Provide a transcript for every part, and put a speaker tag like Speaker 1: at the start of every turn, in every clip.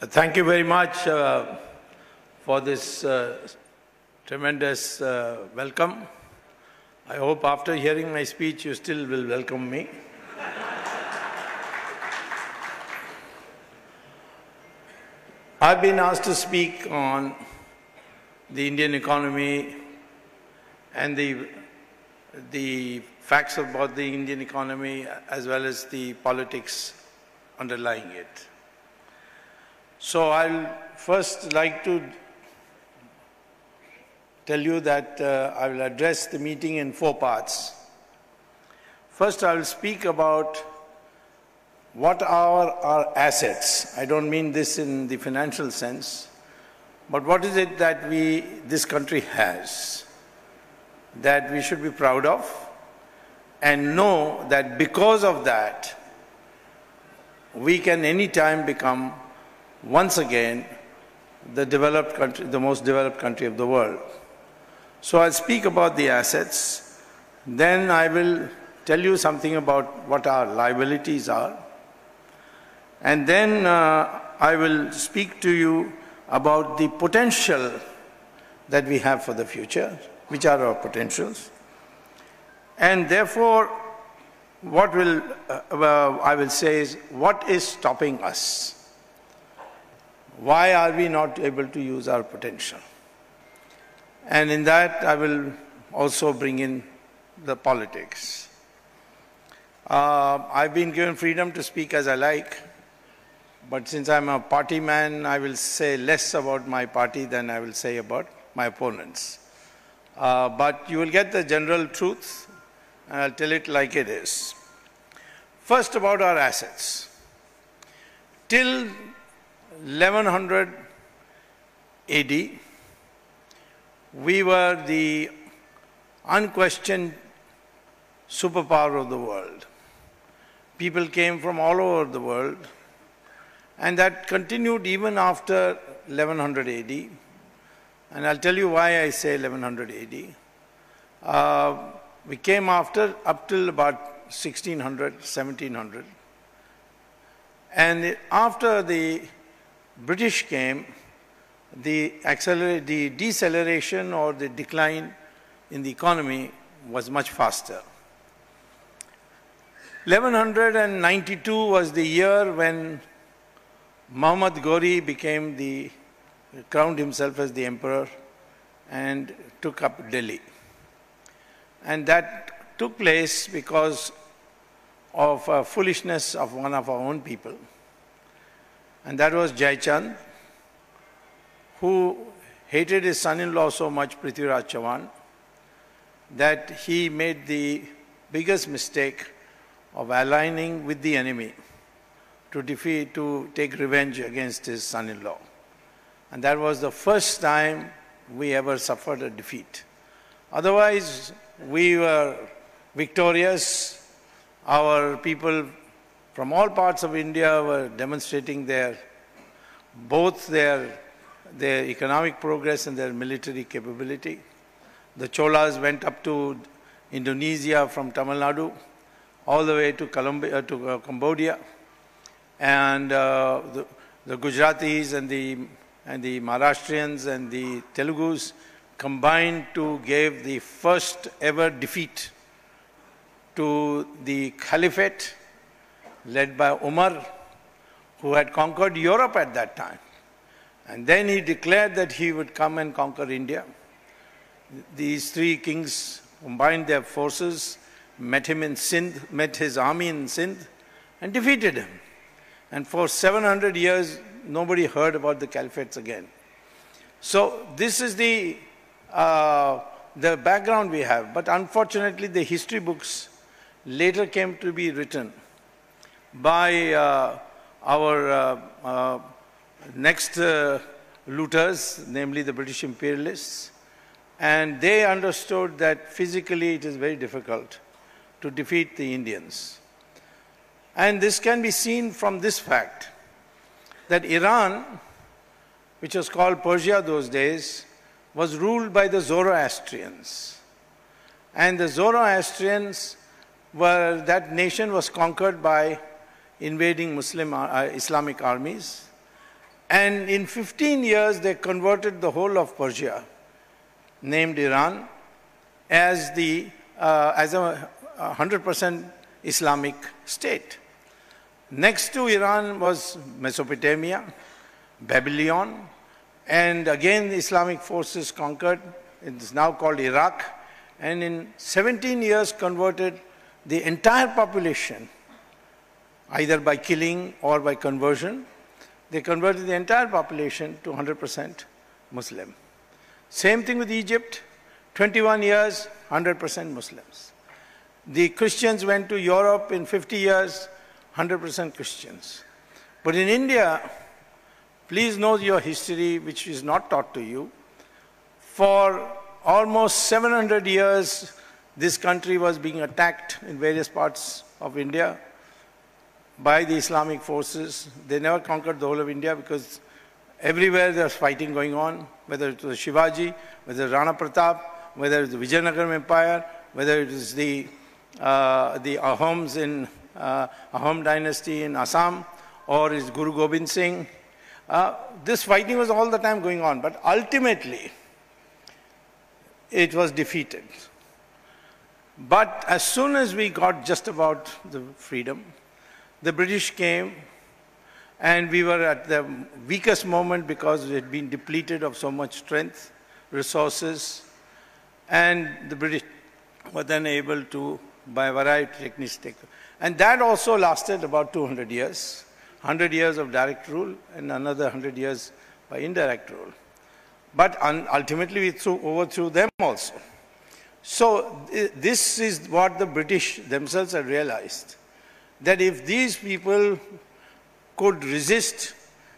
Speaker 1: Thank you very much for this tremendous welcome. I hope after hearing my speech, you still will welcome me. I've been asked to speak on the Indian economy and the facts about the Indian economy as well as the politics underlying it. So I'll first like to tell you that I will address the meeting in 4 parts. First, I will speak about what are our assets. I don't mean this in the financial sense, but what is it that this country has that we should be proud of and know that because of that, we can anytime become once again the developed country, the most developed country of the world. So I'll speak about the assets, then I will tell you something about what our liabilities are, and then I will speak to you about the potential that we have for the future, which are our potentials. And therefore, what I will say is, what is stopping us? Why are we not able to use our potential? And in that, I will also bring in the politics. I've been given freedom to speak as I like, but since I'm a party man, I will say less about my party than I will say about my opponents. But you will get the general truth, and I'll tell it like it is. First, about our assets. Till 1100 AD, we were the unquestioned superpower of the world. People came from all over the world, and that continued even after 1100 AD. And I'll tell you why I say 1100 AD. We came up till about 1600, 1700. And after the British came, the deceleration or the decline in the economy was much faster. 1192 was the year when Muhammad Ghori crowned himself as the emperor and took up Delhi. And that took place because of foolishness of one of our own people. And that was Jai Chand, who hated his son-in-law so much, Prithviraj Chauhan, that he made the biggest mistake of aligning with the enemy to take revenge against his son-in-law. And that was the first time we ever suffered a defeat. Otherwise, we were victorious. Our people from all parts of India were demonstrating both their economic progress and their military capability. The Cholas went up to Indonesia from Tamil Nadu, all the way to Cambodia, and the Gujaratis and the Maharashtrians and the Telugus combined to give the first ever defeat to the Caliphate led by Umar, who had conquered Europe at that time. And then he declared that he would come and conquer India. These 3 kings combined their forces, met his army in Sindh, and defeated him. And for 700 years, nobody heard about the caliphates again. So this is the background we have. But unfortunately, the history books later came to be written by our next looters, namely the British imperialists, and they understood that physically it is very difficult to defeat the Indians. And this can be seen from this fact, that Iran, which was called Persia those days, was ruled by the Zoroastrians. And the Zoroastrians that nation was conquered by invading Islamic armies. And in 15 years, they converted the whole of Persia, named Iran, as a 100% Islamic state. Next to Iran was Mesopotamia, Babylon, and again the Islamic forces conquered. It's now called Iraq, and in 17 years converted the entire population, either by killing or by conversion. They converted the entire population to 100% Muslim. Same thing with Egypt, 21 years, 100% Muslims. The Christians went to Europe in 50 years, 100% Christians. But in India, please know your history, which is not taught to you. For almost 700 years, this country was being attacked in various parts of India by the Islamic forces. They never conquered the whole of India because everywhere there was fighting going on, whether it was Shivaji, whether it was Rana Pratap, whether it was the Vijayanagaram Empire, whether it was the Ahoms in Ahom dynasty in Assam, or is Guru Gobind Singh. This fighting was all the time going on, but ultimately it was defeated. But as soon as we got just about the freedom, the British came, and we were at the weakest moment because we had been depleted of so much strength, resources, and the British were then able to, by a variety of techniques, take. And that also lasted about 200 years, 100 years of direct rule and another 100 years by indirect rule. But ultimately we overthrew them also. So this is what the British themselves had realized, that if these people could resist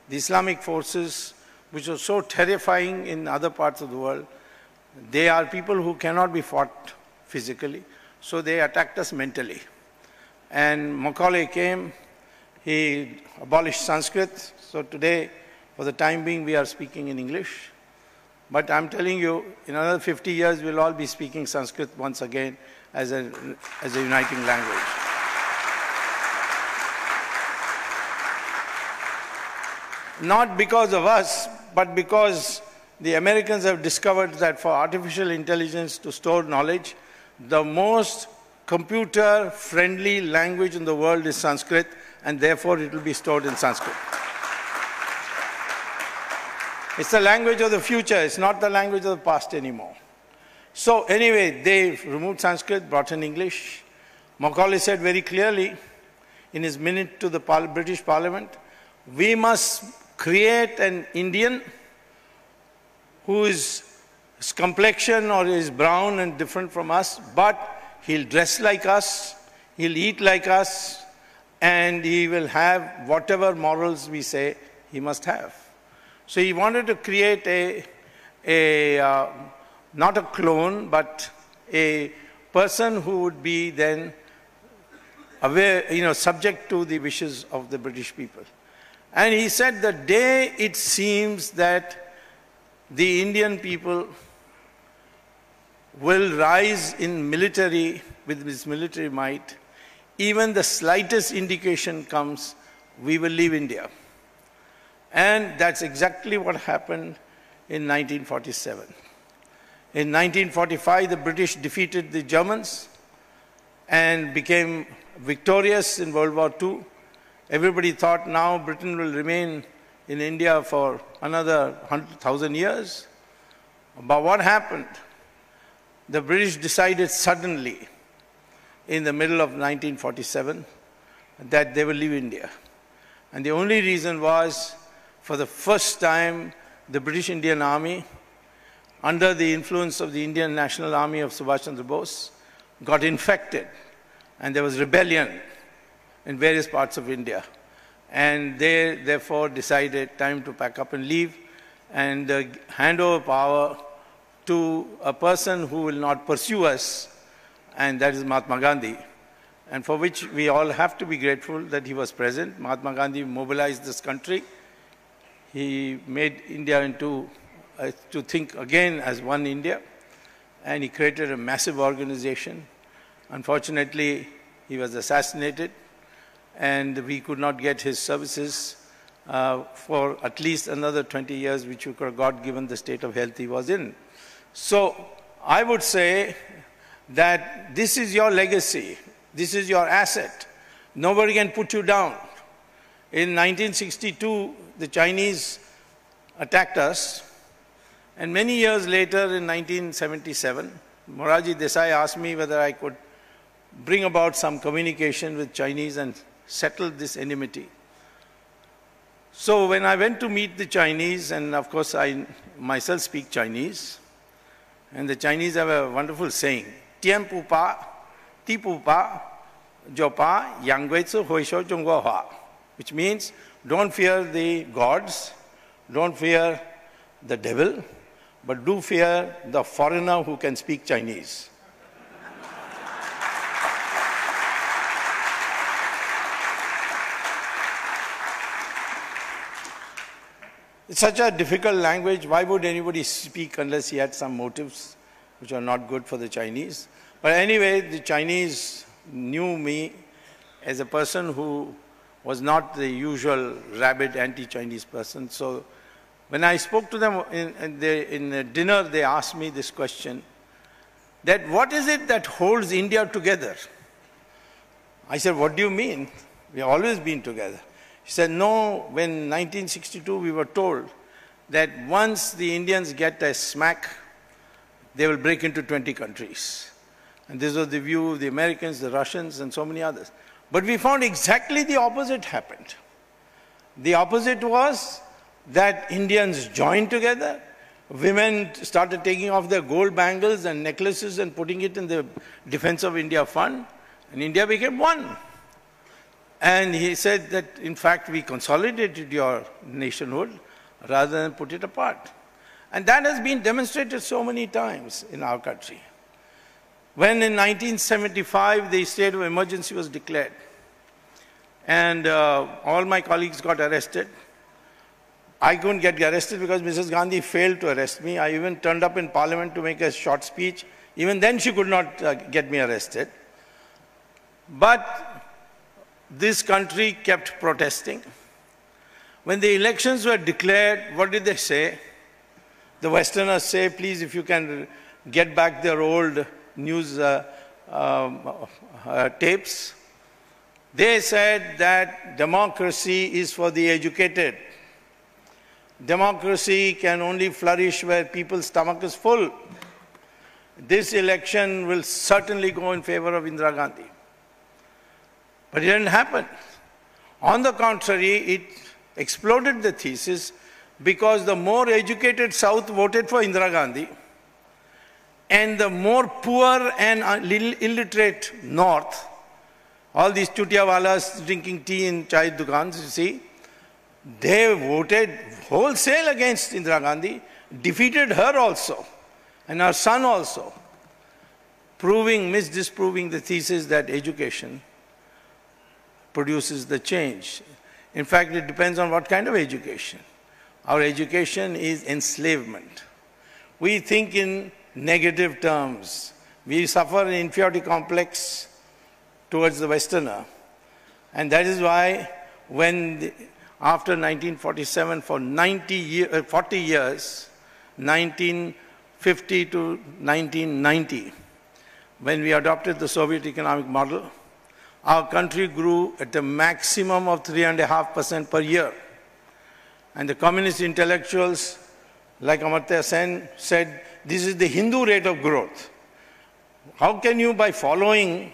Speaker 1: the Islamic forces, which are so terrifying in other parts of the world, they are people who cannot be fought physically, so they attacked us mentally. And Macaulay came, he abolished Sanskrit, so today, for the time being, we are speaking in English. But I'm telling you, in another 50 years, we'll all be speaking Sanskrit once again as a uniting language. Not because of us, but because the Americans have discovered that for artificial intelligence to store knowledge, the most computer-friendly language in the world is Sanskrit, and therefore it will be stored in Sanskrit. It's the language of the future, it's not the language of the past anymore. So anyway, they removed Sanskrit, brought in English. Macaulay said very clearly in his minute to the British Parliament, we must create an Indian whose complexion or is brown and different from us, but he'll dress like us, he'll eat like us, and he will have whatever morals we say he must have. So he wanted to create not a clone, but a person who would be then aware, subject to the wishes of the British people. And he said the day it seems that the Indian people will rise in military, with its military might, even the slightest indication comes, we will leave India. And that's exactly what happened in 1947. In 1945, the British defeated the Germans and became victorious in World War II. Everybody thought now Britain will remain in India for another 100,000 years. But what happened? The British decided suddenly in the middle of 1947 that they will leave India. And the only reason was, for the first time, the British Indian Army, under the influence of the Indian National Army of Subhash Chandra Bose, got infected. And there was rebellion in various parts of India. And they therefore decided time to pack up and leave and hand over power to a person who will not pursue us, and that is Mahatma Gandhi, and for which we all have to be grateful that he was present. Mahatma Gandhi mobilized this country. He made India into, to think again as one India, and he created a massive organization. Unfortunately, he was assassinated, and we could not get his services for at least another 20 years, which you could have got given the state of health he was in. So I would say that this is your legacy. This is your asset. Nobody can put you down. In 1962, the Chinese attacked us, and many years later, in 1977, Morarji Desai asked me whether I could bring about some communication with Chinese and settle this enmity. So when I went to meet the Chinese, and of course I myself speak Chinese, and the Chinese have a wonderful saying, Tian pu pa, ti pu pa, jo pa, yang gui zu hui shou zhong guo hua, which means don't fear the gods, don't fear the devil, but do fear the foreigner who can speak Chinese. It's such a difficult language. Why would anybody speak unless he had some motives which are not good for the Chinese? But anyway, the Chinese knew me as a person who was not the usual rabid anti-Chinese person. So when I spoke to them in dinner, they asked me this question, that what is it that holds India together? I said, what do you mean? We have always been together. He said, no, when in 1962 we were told that once the Indians get a smack, they will break into 20 countries. And this was the view of the Americans, the Russians, and so many others. But we found exactly the opposite happened. The opposite was that Indians joined together, women started taking off their gold bangles and necklaces and putting it in the Defense of India Fund, and India became one. And he said that, in fact, we consolidated your nationhood rather than put it apart. And that has been demonstrated so many times in our country. When in 1975 the state of emergency was declared, and all my colleagues got arrested, I couldn't get arrested because Mrs. Gandhi failed to arrest me. I even turned up in Parliament to make a short speech. Even then she could not get me arrested. But this country kept protesting. When the elections were declared, what did they say? The Westerners say, please, if you can get back their old news tapes. They said that democracy is for the educated. Democracy can only flourish where people's stomach is full. This election will certainly go in favor of Indira Gandhi. But it didn't happen. On the contrary, it exploded the thesis because the more educated South voted for Indira Gandhi and the more poor and illiterate North, all these chutiawalas drinking tea in chai dukans, you see, they voted wholesale against Indira Gandhi, defeated her also and her son also, disproving the thesis that education produces the change. In fact, it depends on what kind of education. Our education is enslavement. We think in negative terms. We suffer an inferiority complex towards the Westerner. And that is why when, after 1947, for 40 years, 1950 to 1990, when we adopted the Soviet economic model, our country grew at a maximum of 3.5% per year. And the communist intellectuals, like Amartya Sen, said, this is the Hindu rate of growth. How can you, by following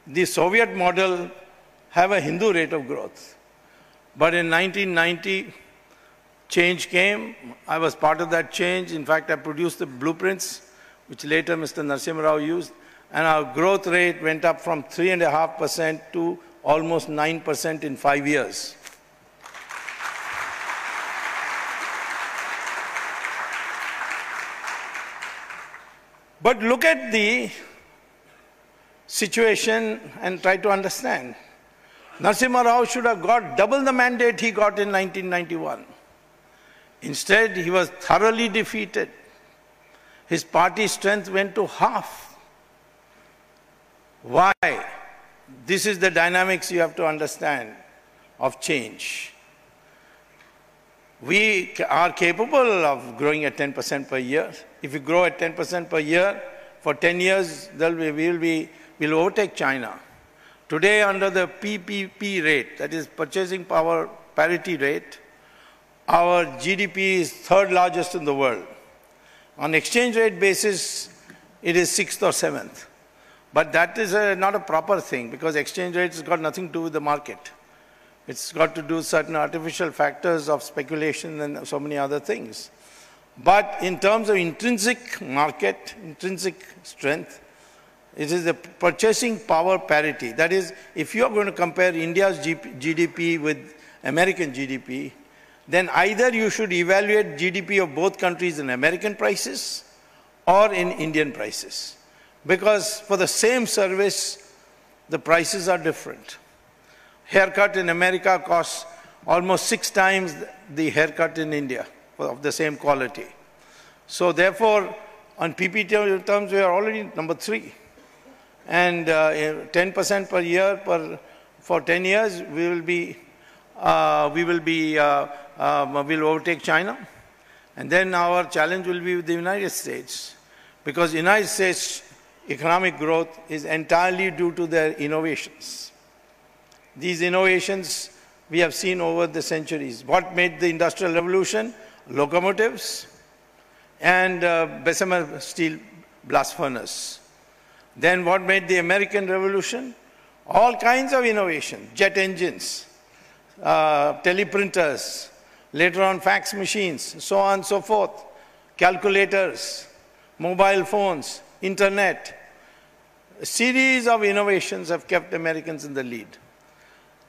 Speaker 1: the Soviet model, have a Hindu rate of growth? But in 1990, change came. I was part of that change. In fact, I produced the blueprints, which later Mr. Narasimha Rao used. And our growth rate went up from 3.5% to almost 9% in 5 years. But look at the situation and try to understand. Narasimha Rao should have got double the mandate he got in 1991. Instead, he was thoroughly defeated. His party strength went to half. Why? This is the dynamics you have to understand of change. We are capable of growing at 10% per year. If we grow at 10% per year, for 10 years, we'll overtake China. Today, under the PPP rate, that is purchasing power parity rate, our GDP is third largest in the world. On exchange rate basis, it is 6th or 7th. But that is not a proper thing, because exchange rate has got nothing to do with the market. It's got to do with certain artificial factors of speculation and so many other things. But in terms of intrinsic market, intrinsic strength, it is the purchasing power parity. That is, if you are going to compare India's GDP with American GDP, then either you should evaluate GDP of both countries in American prices or in Indian prices. Because for the same service, the prices are different. Haircut in America costs almost 6 times the haircut in India of the same quality. So therefore, on PPP terms, we are already number 3. And 10% per year for 10 years, we'll overtake China. And then our challenge will be with the United States. Because United States economic growth is entirely due to their innovations. These innovations we have seen over the centuries. What made the Industrial Revolution? Locomotives and Bessemer steel blast furnace. Then what made the American Revolution? All kinds of innovation, jet engines, teleprinters, later on fax machines, so on and so forth, calculators, mobile phones, internet. A series of innovations have kept Americans in the lead.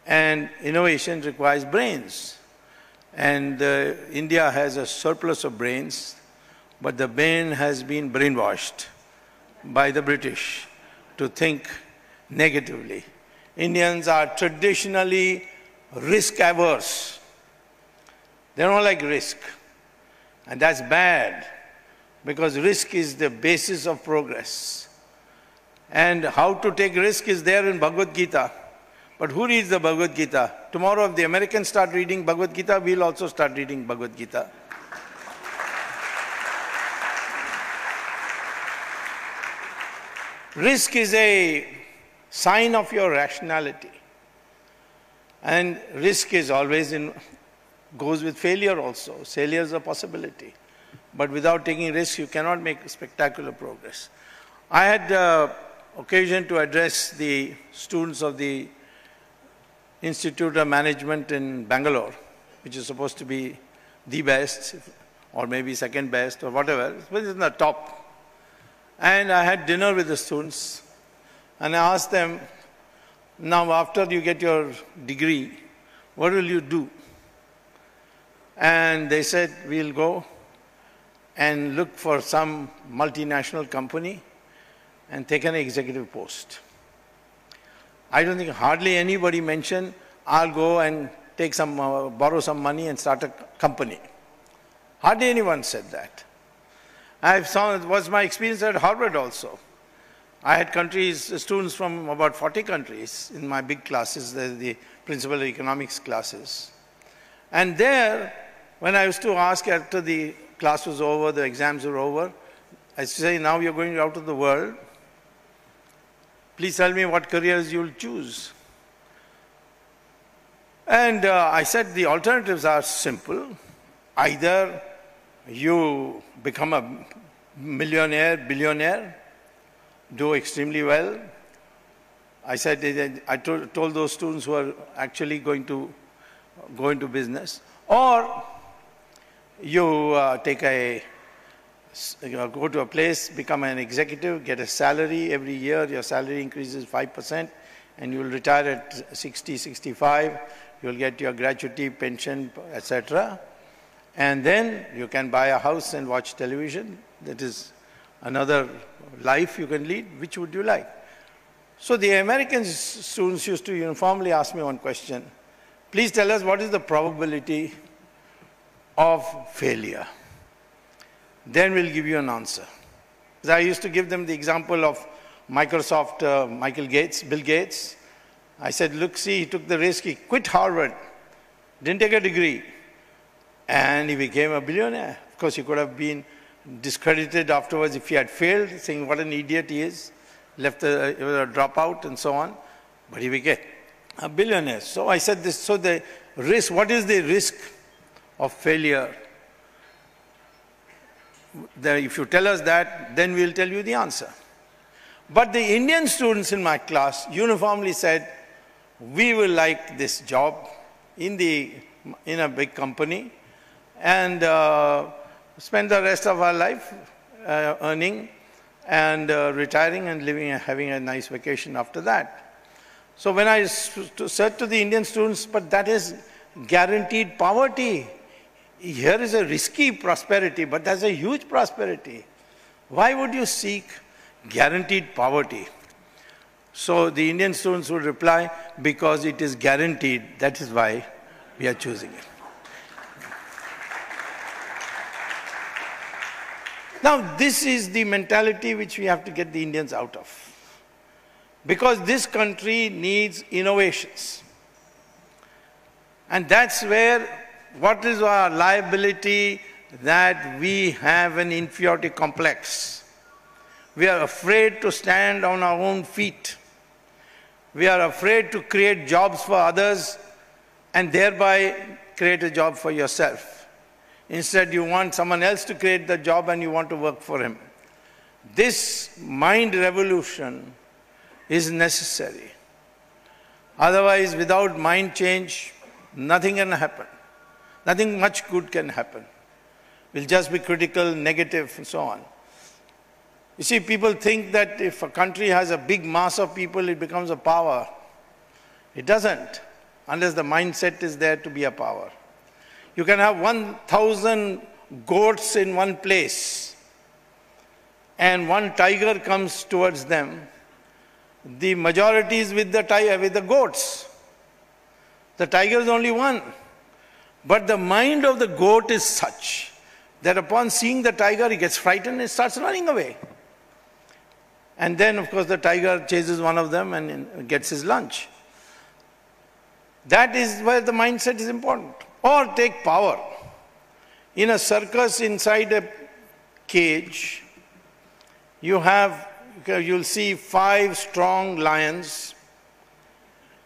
Speaker 1: And innovation requires brains. And India has a surplus of brains, but the brain has been brainwashed by the British to think negatively. Indians are traditionally risk averse. They don't like risk. And that's bad, because risk is the basis of progress. And how to take risk is there in Bhagavad Gita. But who reads the Bhagavad Gita? Tomorrow, if the Americans start reading Bhagavad Gita, we'll also start reading Bhagavad Gita. Risk is a sign of your rationality. And risk is always goes with failure also. Failure is a possibility. But without taking risks, you cannot make spectacular progress. I had occasion to address the students of the Institute of Management in Bangalore, which is supposed to be the best, or maybe second best, or whatever, but it's in the top. And I had dinner with the students, and I asked them, now after you get your degree, what will you do? And they said, we'll go and look for some multinational company and take an executive post. I don't think hardly anybody mentioned, I'll go and take some, borrow some money and start a company. Hardly anyone said that. I've saw, it was my experience at Harvard also. I had students from about 40 countries in my big classes, the principal economics classes. And there, when I used to ask after the class was over, the exams were over, I used to say, now you're going out of the world. Please tell me what careers you'll choose. And I said the alternatives are simple. Either you become a millionaire, billionaire, do extremely well. I said, I told those students who are actually going to go into business, or you go to a place, become an executive, get a salary every year, your salary increases 5%, and you will retire at 60, 65, you will get your gratuity, pension, etc. And then you can buy a house and watch television. That is another life you can lead. Which would you like? So the American students used to uniformly ask me one question. Please tell us what is the probability of failure. Then we'll give you an answer. I used to give them the example of Microsoft, Bill Gates. I said, look, see, he took the risk, he quit Harvard, didn't take a degree, And he became a billionaire. Of course, he could have been discredited afterwards if he had failed, saying what an idiot he is, left a dropout and so on. But he became a billionaire. So I said this, so the risk, what is the risk of failure? If you tell us that, then we'll tell you the answer. But the Indian students in my class uniformly said, we will like this job in a big company and spend the rest of our life earning and retiring and living, having a nice vacation after that. So when I said to the Indian students, but that is guaranteed poverty. Here is a risky prosperity, but that's a huge prosperity. Why would you seek guaranteed poverty? So the Indian students would reply, because it is guaranteed, that is why we are choosing it. Now, this is the mentality which we have to get the Indians out of. Because this country needs innovations. And that's where, what is our liability? That we have an inferiority complex. We are afraid to stand on our own feet. We are afraid to create jobs for others and thereby create a job for yourself. Instead, you want someone else to create the job and you want to work for him. This mind revolution is necessary. Otherwise, without mind change, nothing can happen. Nothing much good can happen. We'll just be critical, negative, and so on. You see, people think that if a country has a big mass of people, it becomes a power. It doesn't, unless the mindset is there to be a power. You can have 1,000 goats in one place, and one tiger comes towards them. The majority is with the goats. The tiger is only one. But the mind of the goat is such that upon seeing the tiger, he gets frightened and starts running away. And then, of course, the tiger chases one of them and gets his lunch. That is where the mindset is important. Or take power. In a circus inside a cage, you'll see 5 strong lions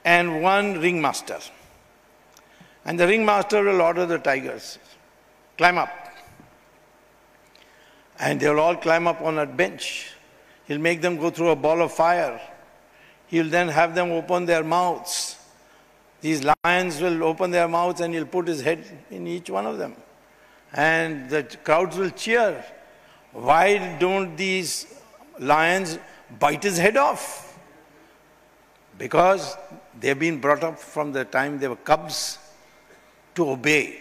Speaker 1: and 1 ringmaster. And the ringmaster will order the tigers, climb up. And they'll all climb up on a bench. He'll make them go through a ball of fire. He'll then have them open their mouths. These lions will open their mouths and he'll put his head in each one of them. And the crowds will cheer. Why don't these lions bite his head off? Because they've been brought up from the time they were cubs to obey.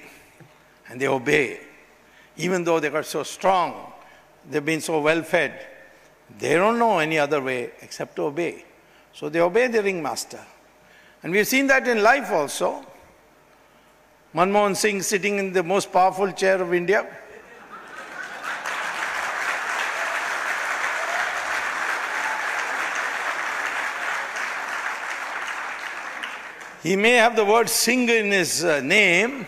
Speaker 1: And they obey. Even though they got so strong, they've been so well fed, they don't know any other way except to obey. So they obey the ringmaster. And we've seen that in life also. Manmohan Singh sitting in the most powerful chair of India. He may have the word Singh in his name,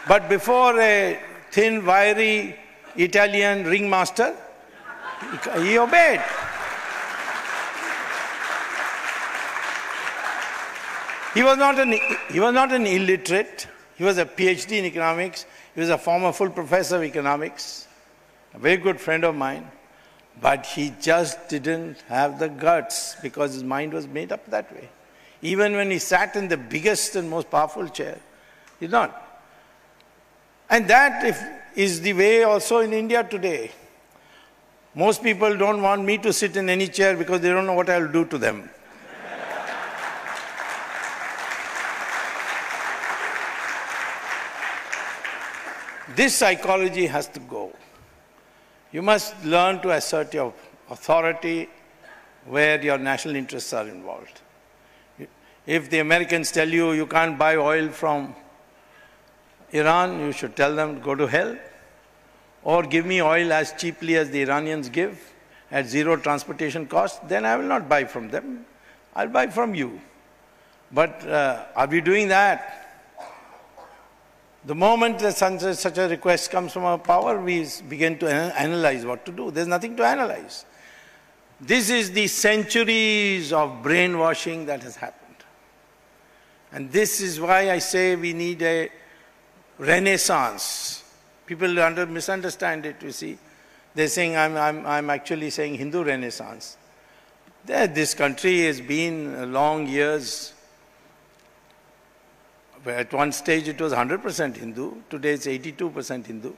Speaker 1: but before a thin, wiry Italian ringmaster, he obeyed. He was not an illiterate. He was a PhD in economics. He was a former full professor of economics, a very good friend of mine. But he just didn't have the guts because his mind was made up that way. Even when he sat in the biggest and most powerful chair, he did not. And that is the way also in India today. Most people don't want me to sit in any chair because they don't know what I'll do to them. This psychology has to go. You must learn to assert your authority where your national interests are involved. If the Americans tell you you can't buy oil from Iran, you should tell them, go to hell. Or give me oil as cheaply as the Iranians give, at 0 transportation cost, then I will not buy from them. I'll buy from you. But are we doing that? The moment such a request comes from our power, we begin to analyze what to do. There's nothing to analyze. This is the centuries of brainwashing that has happened. And this is why I say we need a renaissance. People misunderstand it, you see. They're saying I'm actually saying Hindu renaissance. This country has been long years. At one stage it was 100% Hindu. Today it's 82% Hindu.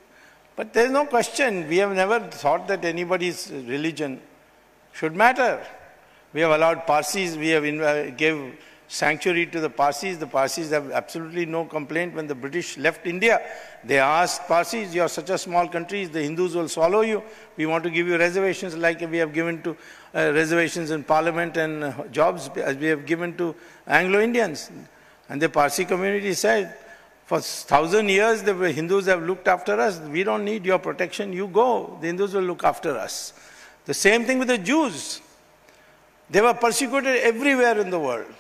Speaker 1: But there's no question. We have never thought that anybody's religion should matter. We have allowed Parsis. We have gave sanctuary to the Parsis. The Parsis have absolutely no complaint. When the British left India, they asked Parsis, "You are such a small country, the Hindus will swallow you. We want to give you reservations like we have given to reservations in parliament and jobs as we have given to Anglo-Indians." And the Parsi community said, "For 1,000 years the Hindus have looked after us. We don't need your protection. You go. The Hindus will look after us." The same thing with the Jews. They were persecuted everywhere in the world.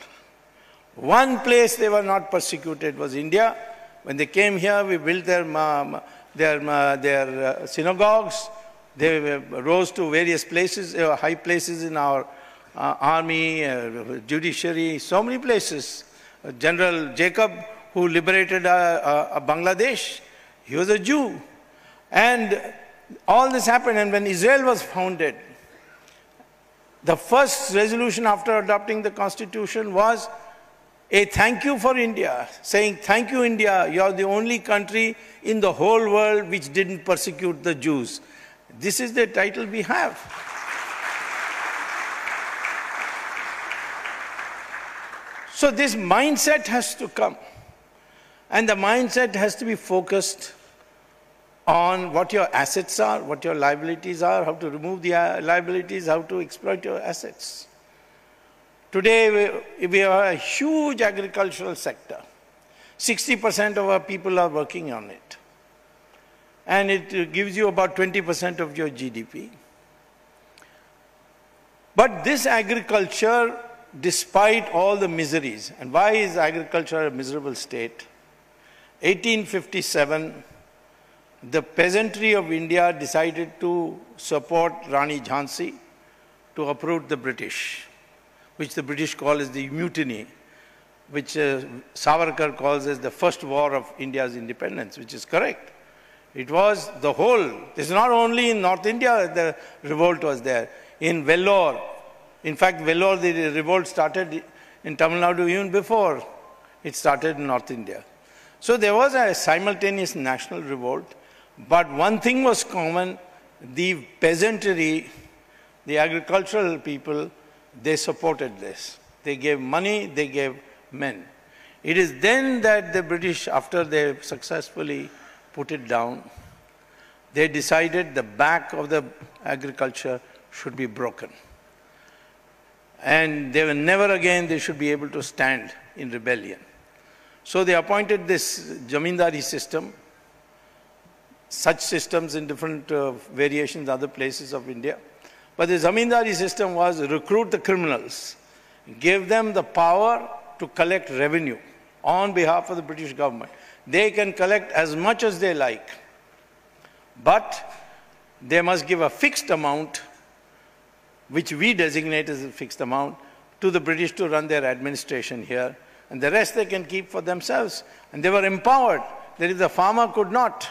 Speaker 1: One place they were not persecuted was India. When they came here, we built their synagogues. They rose to various places, high places in our army, judiciary, so many places. General Jacob, who liberated Bangladesh, he was a Jew. And all this happened, and when Israel was founded, the first resolution after adopting the constitution was a thank you for India, saying, "Thank you, India, you are the only country in the whole world which didn't persecute the Jews." This is the title we have. So this mindset has to come. And the mindset has to be focused on what your assets are, what your liabilities are, how to remove the liabilities, how to exploit your assets. Today, we have a huge agricultural sector. 60% of our people are working on it. And it gives you about 20% of your GDP. But this agriculture, despite all the miseries, and why is agriculture a miserable state? 1857, the peasantry of India decided to support Rani Jhansi to uproot the British, which the British call as the mutiny, which Savarkar calls as the first war of India's independence, which is correct. It was the whole, this is not only in North India the revolt was there. In Vellore, in fact Vellore, the revolt started in Tamil Nadu even before it started in North India. So there was a simultaneous national revolt, but one thing was common: the peasantry, the agricultural people, they supported this. They gave money, they gave men. It is then that the British, after they successfully put it down, they decided the back of the agriculture should be broken. And they were never again they should be able to stand in rebellion. So they appointed this Jamindari system, such systems in different variations other places of India. But the Zamindari system was recruit the criminals, give them the power to collect revenue on behalf of the British government. They can collect as much as they like, but they must give a fixed amount, which we designate as a fixed amount, to the British to run their administration here, and the rest they can keep for themselves. And they were empowered. That is, the farmer could not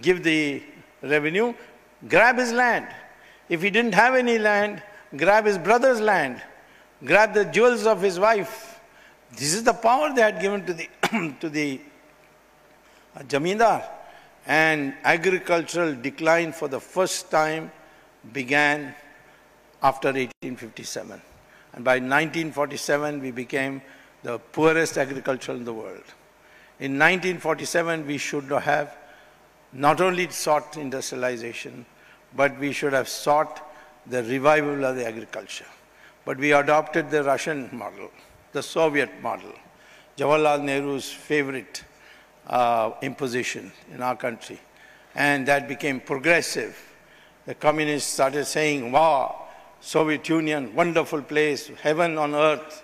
Speaker 1: give the revenue, grab his land. If he didn't have any land, grab his brother's land, grab the jewels of his wife. This is the power they had given to the to the Jamindar. And agricultural decline for the first time began after 1857. And by 1947, we became the poorest agriculture in the world. In 1947, we should have not only sought industrialization, but we should have sought the revival of the agriculture. But we adopted the Russian model, the Soviet model, Jawaharlal Nehru's favorite imposition in our country. And that became progressive. The communists started saying, wow, Soviet Union, wonderful place, heaven on earth,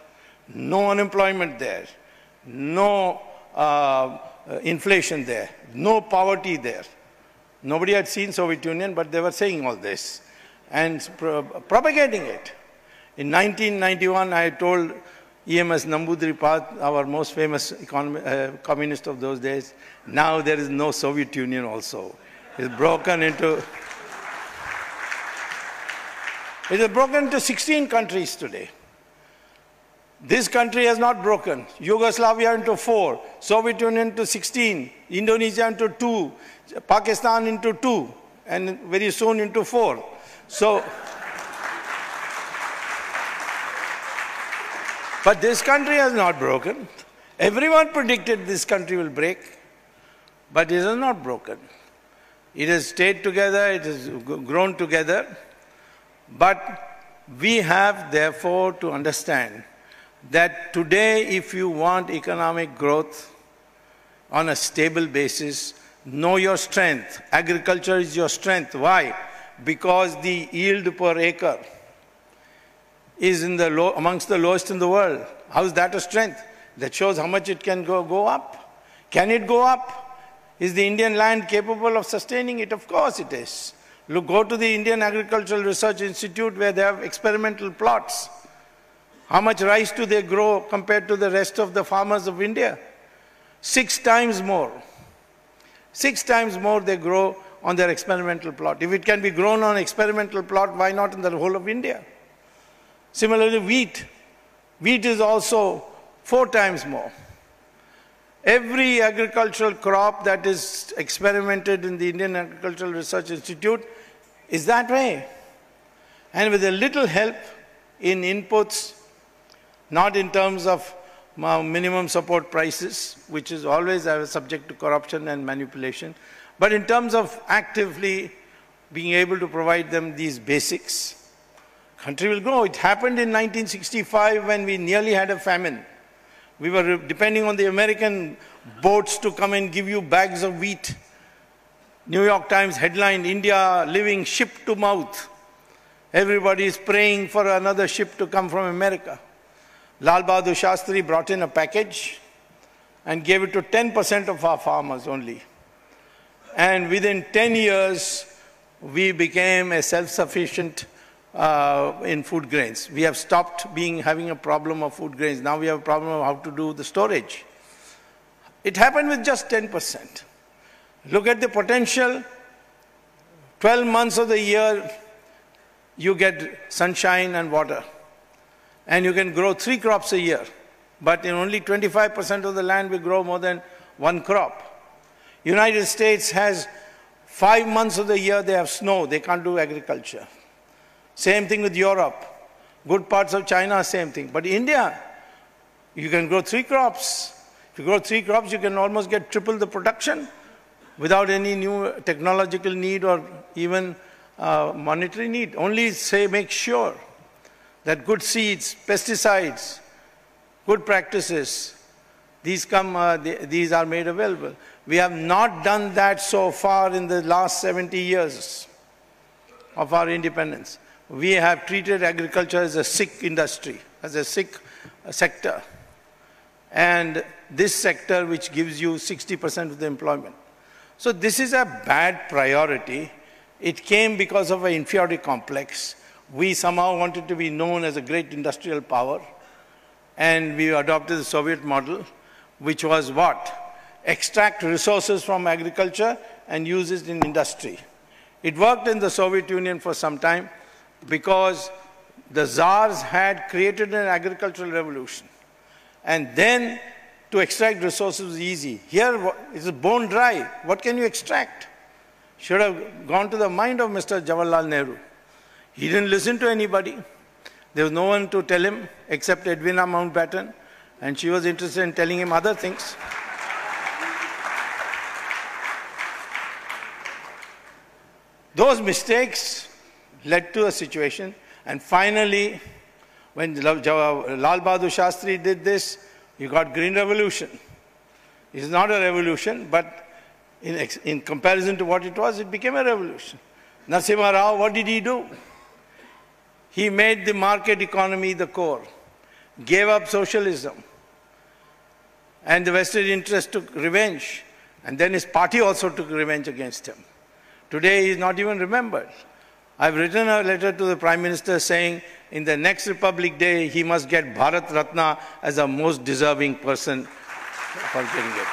Speaker 1: no unemployment there, no inflation there, no poverty there. Nobody had seen Soviet Union, but they were saying all this and propagating it. In 1991, I told EMS Nambudripad, our most famous communist of those days, now there is no Soviet Union also. It's broken into 16 countries today. This country has not broken. Yugoslavia into 4, Soviet Union into 16, Indonesia into 2, Pakistan into 2, and very soon into 4. So, but this country has not broken. Everyone predicted this country will break, but it has not broken. It has stayed together, it has grown together, but we have therefore to understand that today, if you want economic growth on a stable basis, know your strength. Agriculture is your strength. Why? Because the yield per acre is amongst the lowest in the world. How is that a strength? That shows how much it can go up. Can it go up? Is the Indian land capable of sustaining it? Of course it is. Look, go to the Indian Agricultural Research Institute where they have experimental plots. How much rice do they grow compared to the rest of the farmers of India? 6 times more. 6 times more they grow on their experimental plot. If it can be grown on experimental plot, why not in the whole of India? Similarly, wheat. Wheat is also 4 times more. Every agricultural crop that is experimented in the Indian Agricultural Research Institute is that way. And with a little help in inputs, not in terms of minimum support prices, which is always subject to corruption and manipulation, but in terms of actively being able to provide them these basics, country will grow. It happened in 1965 when we nearly had a famine. We were depending on the American boats to come and give you bags of wheat. New York Times headlined, India living ship to mouth. Everybody is praying for another ship to come from America. Lal Bahadur Shastri brought in a package and gave it to 10% of our farmers only. And within 10 years, we became a self-sufficient in food grains. We have stopped having a problem of food grains. Now we have a problem of how to do the storage. It happened with just 10%. Look at the potential. 12 months of the year, you get sunshine and water. And you can grow 3 crops a year. But in only 25% of the land we grow more than 1 crop. United States has 5 months of the year they have snow. They can't do agriculture. Same thing with Europe. Good parts of China, same thing. But India, you can grow 3 crops. If you grow 3 crops, you can almost get triple the production without any new technological need or even monetary need. Only make sure that good seeds, pesticides, good practices, these are made available. We have not done that so far in the last 70 years of our independence. We have treated agriculture as a sick industry, as a sick sector. And this sector which gives you 60% of the employment. So this is a bad priority. It came because of an inferiority complex. We somehow wanted to be known as a great industrial power, and we adopted the Soviet model, which was what? Extract resources from agriculture and use it in industry. It worked in the Soviet Union for some time because the czars had created an agricultural revolution. And then to extract resources was easy. Here it's bone dry. What can you extract? Should have gone to the mind of Mr. Jawaharlal Nehru. He didn't listen to anybody. There was no one to tell him except Edwina Mountbatten, and she was interested in telling him other things. Those mistakes led to a situation, and finally, when Lal Bahadur Shastri did this, you got Green Revolution. It's not a revolution, but in comparison to what it was, it became a revolution. Narasimha Rao, what did he do? He made the market economy the core, gave up socialism, And the vested interest took revenge. And then his party also took revenge against him. Today he is not even remembered. I've written a letter to the Prime Minister saying in the next Republic Day he must get Bharat Ratna as a most deserving person for getting it.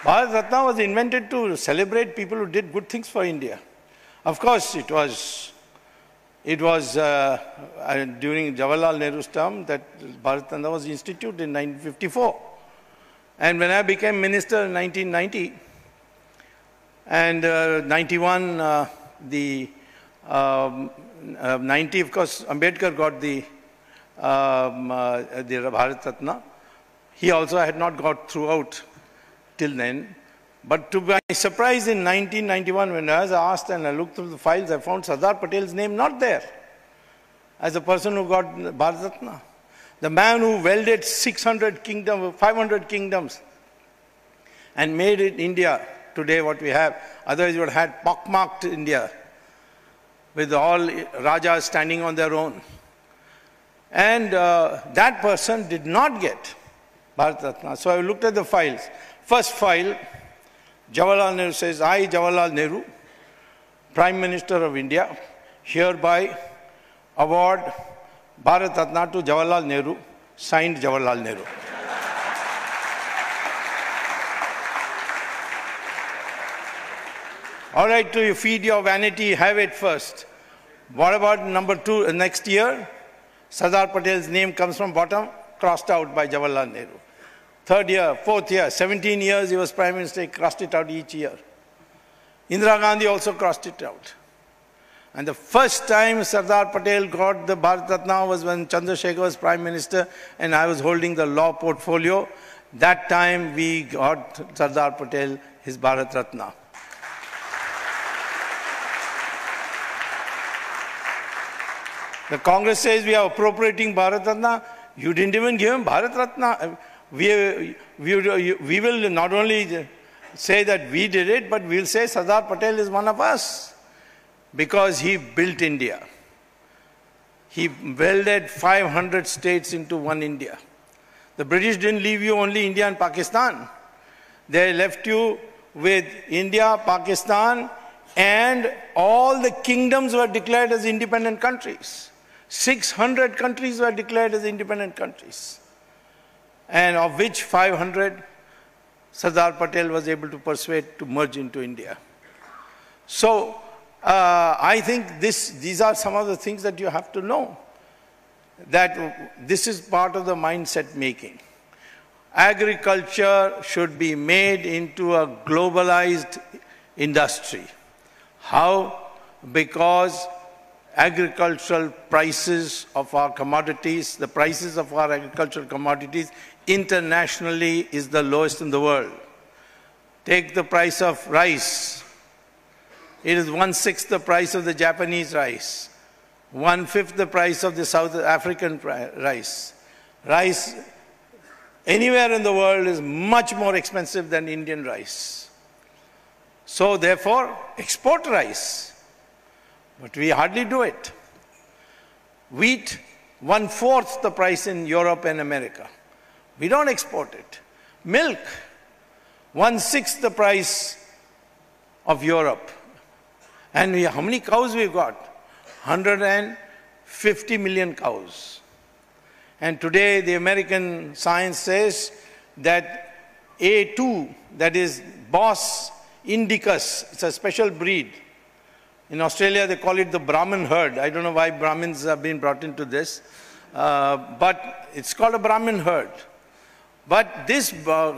Speaker 1: Bharat Ratna was invented to celebrate people who did good things for India. Of course, it was during Jawaharlal Nehru's term that Bharat Ratna was instituted in 1954. And when I became minister in 1990, and 91, 90, of course, Ambedkar got the Bharat Ratna. He also had not got throughout till then. But to my surprise, in 1991, when I was asked and I looked through the files, I found Sardar Patel's name not there as a person who got Bharat Ratna. The man who welded 500 kingdoms and made it India today what we have. Otherwise you would have had pockmarked India with all Rajas standing on their own. And that person did not get Bharat Ratna. So I looked at the files. First file, Jawaharlal Nehru says, I, Jawaharlal Nehru, Prime Minister of India, hereby award Bharat Ratna to Jawaharlal Nehru, signed Jawaharlal Nehru. All right, to feed your vanity, have it first. What about number 2, next year? Sardar Patel's name comes from bottom, crossed out by Jawaharlal Nehru. 3rd year, 4th year, 17 years he was Prime Minister, he crossed it out each year. Indira Gandhi also crossed it out. And the first time Sardar Patel got the Bharat Ratna was when Chandrasekhar was Prime Minister and I was holding the law portfolio. That time we got Sardar Patel his Bharat Ratna. The Congress says we are appropriating Bharat Ratna. You didn't even give him Bharat Ratna. We will not only say that we did it, but we'll say Sardar Patel is one of us because he built India. He welded 500 states into one India. The British didn't leave you only India and Pakistan. They left you with India, Pakistan, and all the kingdoms were declared as independent countries. 600 countries were declared as independent countries. And of which 500 Sardar Patel was able to persuade to merge into India. So I think these are some of the things that you have to know. That this is part of the mindset making. Agriculture should be made into a globalized industry. How? Because agricultural prices of our commodities, the prices of our agricultural commodities internationally is the lowest in the world. Take the price of rice. It is 1/6 the price of the Japanese rice, 1/5 the price of the South African rice. Rice anywhere in the world is much more expensive than Indian rice. So therefore, export rice. But we hardly do it. Wheat, 1/4 the price in Europe and America. We don't export it. Milk, 1/6 the price of Europe. And how many cows we've got? 150 million cows. And today the American science says that A2, that is Bos indicus, it's a special breed. In Australia they call it the Brahmin herd. I don't know why Brahmins have been brought into this, but it's called a Brahmin herd. But this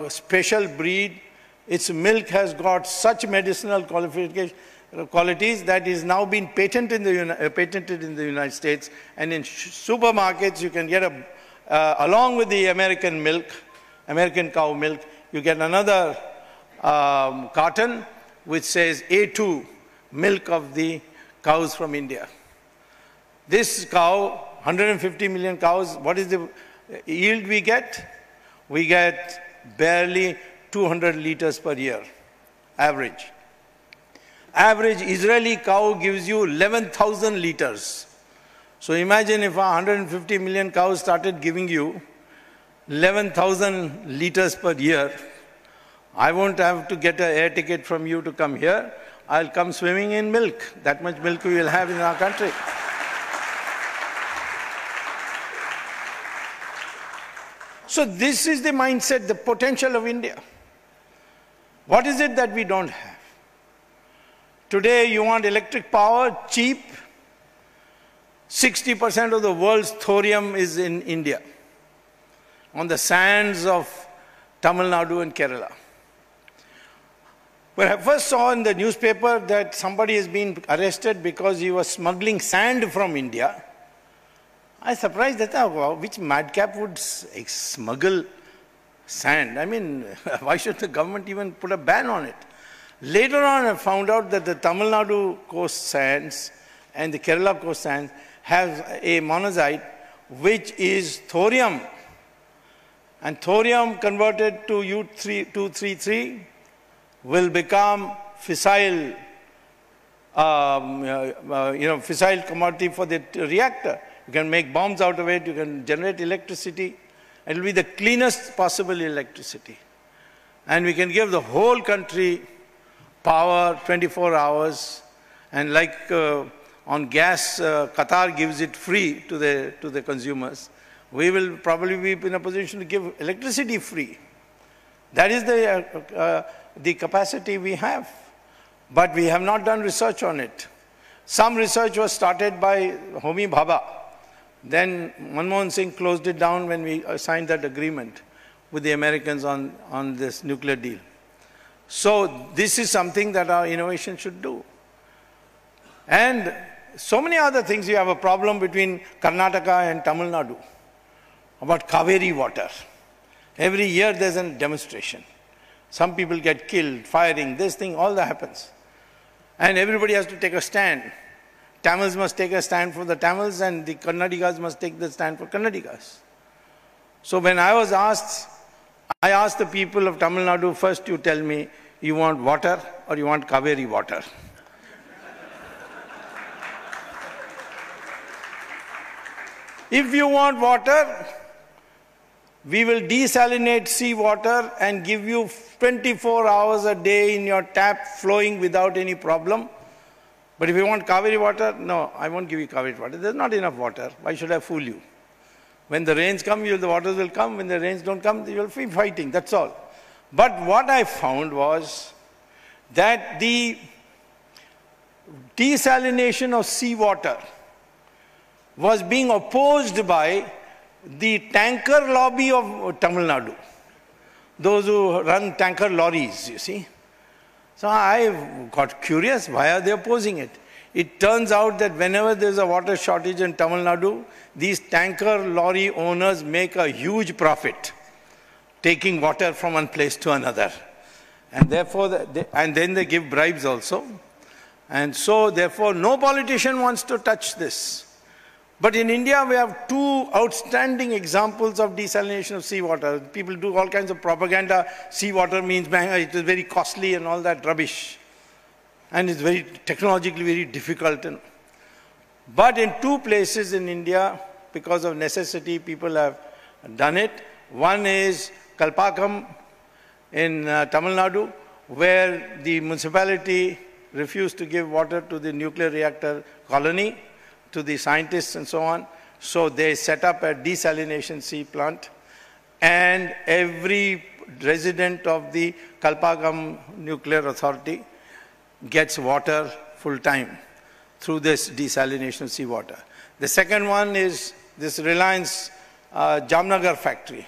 Speaker 1: special breed, its milk has got such medicinal qualities that is now been patented in the United States, and in supermarkets you can get along with the American milk, American cow milk, you get another carton which says A2, milk of the cows from India. This cow, 150 million cows, what is the yield we get? We get barely 200 liters per year, average. Average Israeli cow gives you 11,000 liters. So imagine if 150 million cows started giving you 11,000 liters per year. I won't have to get an air ticket from you to come here. I'll come swimming in milk. That much milk we will have in our country. So this is the mindset, the potential of India. What is it that we don't have? Today you want electric power, cheap. 60% of the world's thorium is in India, on the sands of Tamil Nadu and Kerala. When I first saw in the newspaper that somebody has been arrested because he was smuggling sand from India, I was surprised that which madcap would smuggle sand? I mean, why should the government even put a ban on it? Later on, I found out that the Tamil Nadu coast sands and the Kerala coast sands have a monazite which is thorium. And thorium converted to U-233 will become fissile, fissile commodity for the reactor. You can make bombs out of it, you can generate electricity. It will be the cleanest possible electricity. And we can give the whole country power 24 hours. And like on gas, Qatar gives it free to the consumers. We will probably be in a position to give electricity free. That is the capacity we have. But we have not done research on it. Some research was started by Homi Bhabha. Then Manmohan Singh closed it down when we signed that agreement with the Americans on this nuclear deal. So this is something that our innovation should do. And so many other things. You have a problem between Karnataka and Tamil Nadu about Kaveri water. Every year there's a demonstration. Some people get killed, firing, this thing, all that happens. And everybody has to take a stand. Tamils must take a stand for the Tamils and the Kannadigas must take the stand for Kannadigas. So when I was asked, I asked the people of Tamil Nadu, first you tell me, you want water or you want Kaveri water? If you want water, we will desalinate seawater and give you 24 hours a day in your tap flowing without any problem. But if you want Kaveri water, no, I won't give you Kaveri water. There's not enough water. Why should I fool you? When the rains come, the waters will come. When the rains don't come, you will be fighting. That's all. But what I found was that the desalination of seawater was being opposed by the tanker lobby of Tamil Nadu. Those who run tanker lorries, you see. So I got curious, why are they opposing it? It turns out that whenever there's a water shortage in Tamil Nadu, these tanker lorry owners make a huge profit, taking water from one place to another. And therefore, and then they give bribes also. And so therefore, no politician wants to touch this. But in India, we have two outstanding examples of desalination of seawater. People do all kinds of propaganda. Seawater means it is very costly and all that rubbish. And it's very technologically very difficult. But in two places in India, because of necessity, people have done it. One is Kalpakam in Tamil Nadu, where the municipality refused to give water to the nuclear reactor colony, to the scientists and so on. So they set up a desalination sea plant, and every resident of the Kalpakam Nuclear Authority gets water full time through this desalination seawater. The second one is this Reliance Jamnagar factory.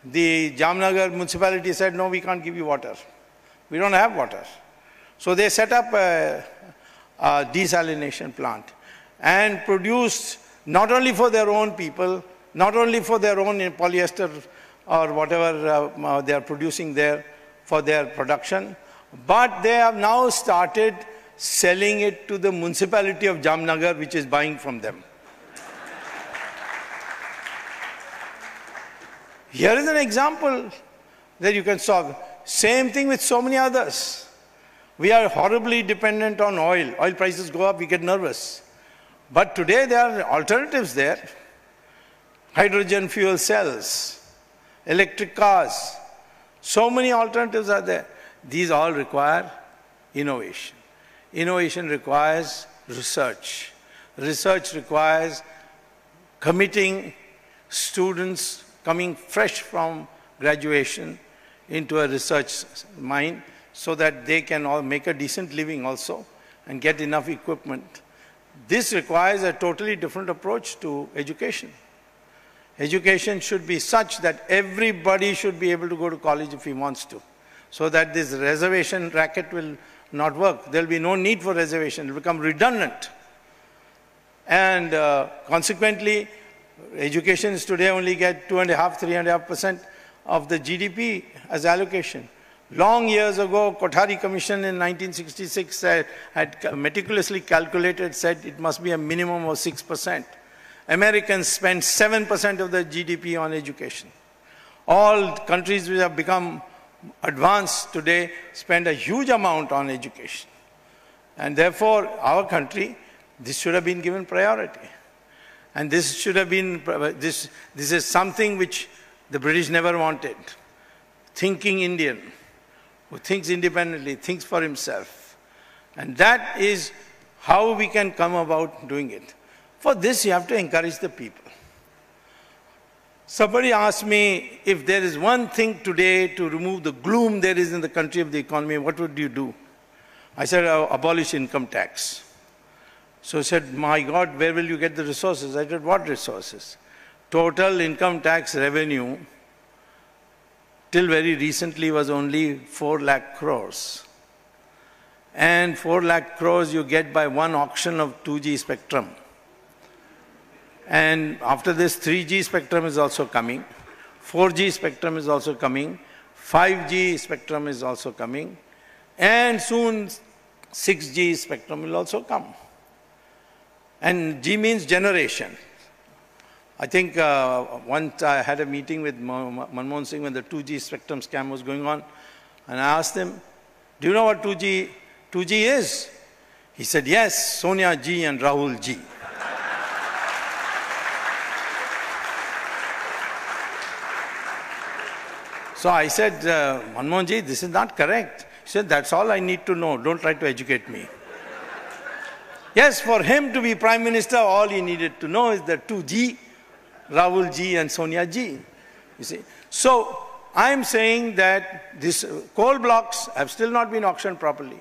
Speaker 1: The Jamnagar municipality said, no, we can't give you water. We don't have water. So they set up a desalination plant and produced not only for their own people, not only for their own polyester or whatever they are producing there for their production, but they have now started selling it to the municipality of Jamnagar, which is buying from them. Here is an example that you can solve. Same thing with so many others. We are horribly dependent on oil. Oil prices go up, we get nervous. But today there are alternatives there. Hydrogen fuel cells, electric cars, so many alternatives are there. These all require innovation. Innovation requires research. Research requires committing students coming fresh from graduation into a research mind so that they can all make a decent living also and get enough equipment. This requires a totally different approach to education. Education should be such that everybody should be able to go to college if he wants to, so that this reservation racket will not work. There will be no need for reservation. It will become redundant. And consequently, educations today only get 2.5%, 3.5% of the GDP as allocation. Long years ago, Kothari Commission in 1966 had meticulously calculated, said it must be a minimum of 6%. Americans spend 7% of their GDP on education. All countries which have become advanced today spend a huge amount on education. And therefore, our country, this should have been given priority. And this should have been, this is something which the British never wanted. Thinking Indian, who thinks independently, thinks for himself. And that is how we can come about doing it. For this, you have to encourage the people. Somebody asked me, if there is one thing today to remove the gloom there is in the country of the economy, what would you do? I said, abolish income tax. So he said, my God, where will you get the resources? I said, what resources? Total income tax revenue till very recently was only 4 lakh crores. And 4 lakh crores you get by one auction of 2G spectrum. And after this, 3G spectrum is also coming, 4G spectrum is also coming, 5G spectrum is also coming, and soon 6G spectrum will also come. And G means generation. I think once I had a meeting with Manmohan Singh when the 2G spectrum scam was going on, and I asked him, do you know what 2G is? He said, yes, Sonia G and Rahul G. So I said, Manmohan Ji, this is not correct. He said, that's all I need to know. Don't try to educate me. Yes, for him to be Prime Minister, all he needed to know is the 2G, Rahul Ji and Sonia Ji. You see. So I'm saying that these coal blocks have still not been auctioned properly.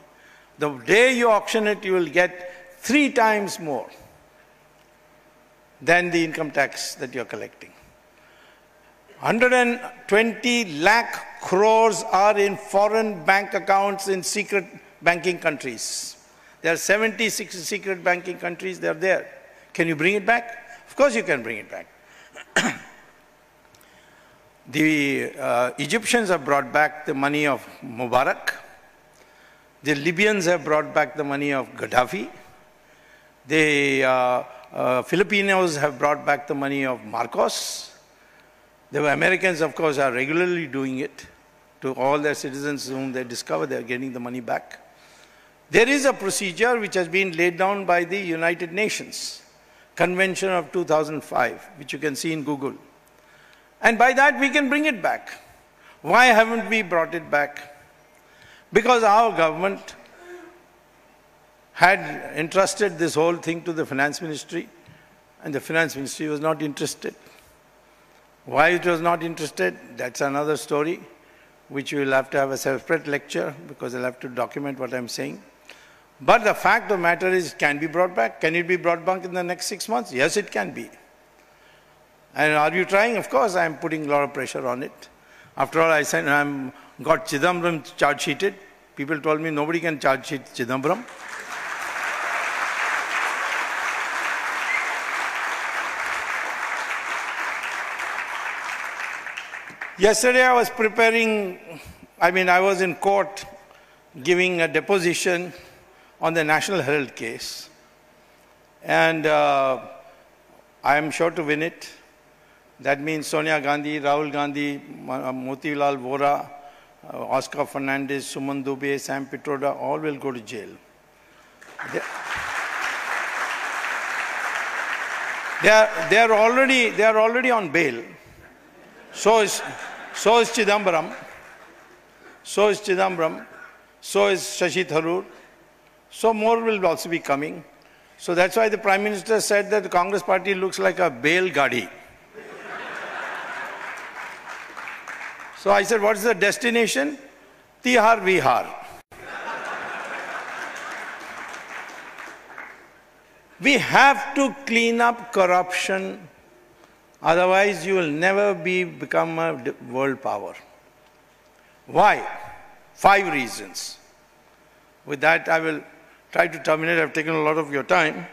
Speaker 1: The day you auction it, you will get 3 times more than the income tax that you're collecting. 120 lakh crores are in foreign bank accounts in secret banking countries. There are 76 secret banking countries, they're there. Can you bring it back? Of course you can bring it back. The Egyptians have brought back the money of Mubarak. The Libyans have brought back the money of Gaddafi. The Filipinos have brought back the money of Marcos. The Americans, of course, are regularly doing it to all their citizens whom they discover they are getting the money back. There is a procedure which has been laid down by the United Nations, Convention of 2005, which you can see in Google. And by that we can bring it back. Why haven't we brought it back? Because our government had entrusted this whole thing to the Finance Ministry, and the Finance Ministry was not interested. Why it was not interested, that's another story, which we will have to have a separate lecture, because I'll have to document what I'm saying. But the fact of the matter is, it can be brought back. Can it be brought back in the next 6 months? Yes, it can be. And are you trying? Of course, I'm putting a lot of pressure on it. After all, I said I'm got Chidambaram charge sheeted. People told me nobody can charge sheet Chidambaram. Yesterday I was I was in court giving a deposition on the National Herald case. And I am sure to win it. That means Sonia Gandhi, Rahul Gandhi, Motilal Vora, Oscar Fernandez, Suman Dubey, Sam Pitroda, all will go to jail. They are already on bail. So is Chidambaram. So is Chidambaram. So is Shashi Tharoor. So more will also be coming. So that's why the Prime Minister said that the Congress party looks like a bail gadi. So I said, what is the destination? Tihar Vihar. We have to clean up corruption, otherwise you will never become a world power. Why? 5 reasons. With that, I will try to terminate. I've taken a lot of your time.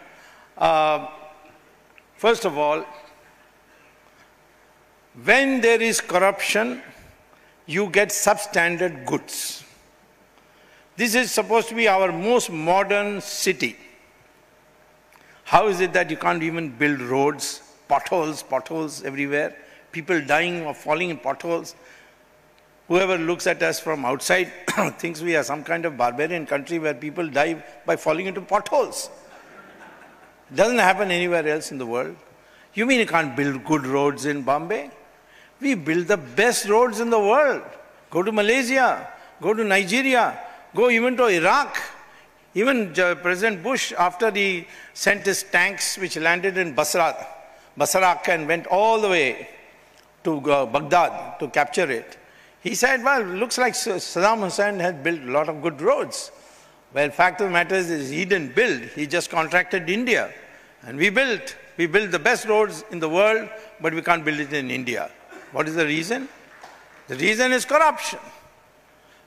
Speaker 1: First of all, when there is corruption, you get substandard goods. This is supposed to be our most modern city. How is it that you can't even build roads, potholes everywhere, people dying or falling in potholes? Whoever looks at us from outside thinks we are some kind of barbarian country where people die by falling into potholes. It doesn't happen anywhere else in the world. You mean you can't build good roads in Bombay? We build the best roads in the world. Go to Malaysia, go to Nigeria, go even to Iraq. Even President Bush, after he sent his tanks which landed in Basra and went all the way to Baghdad to capture it, he said, well, looks like Saddam Hussein had built a lot of good roads. Well, fact of the matter is he didn't build, he just contracted India. And we built the best roads in the world, but we can't build it in India. What is the reason? The reason is corruption.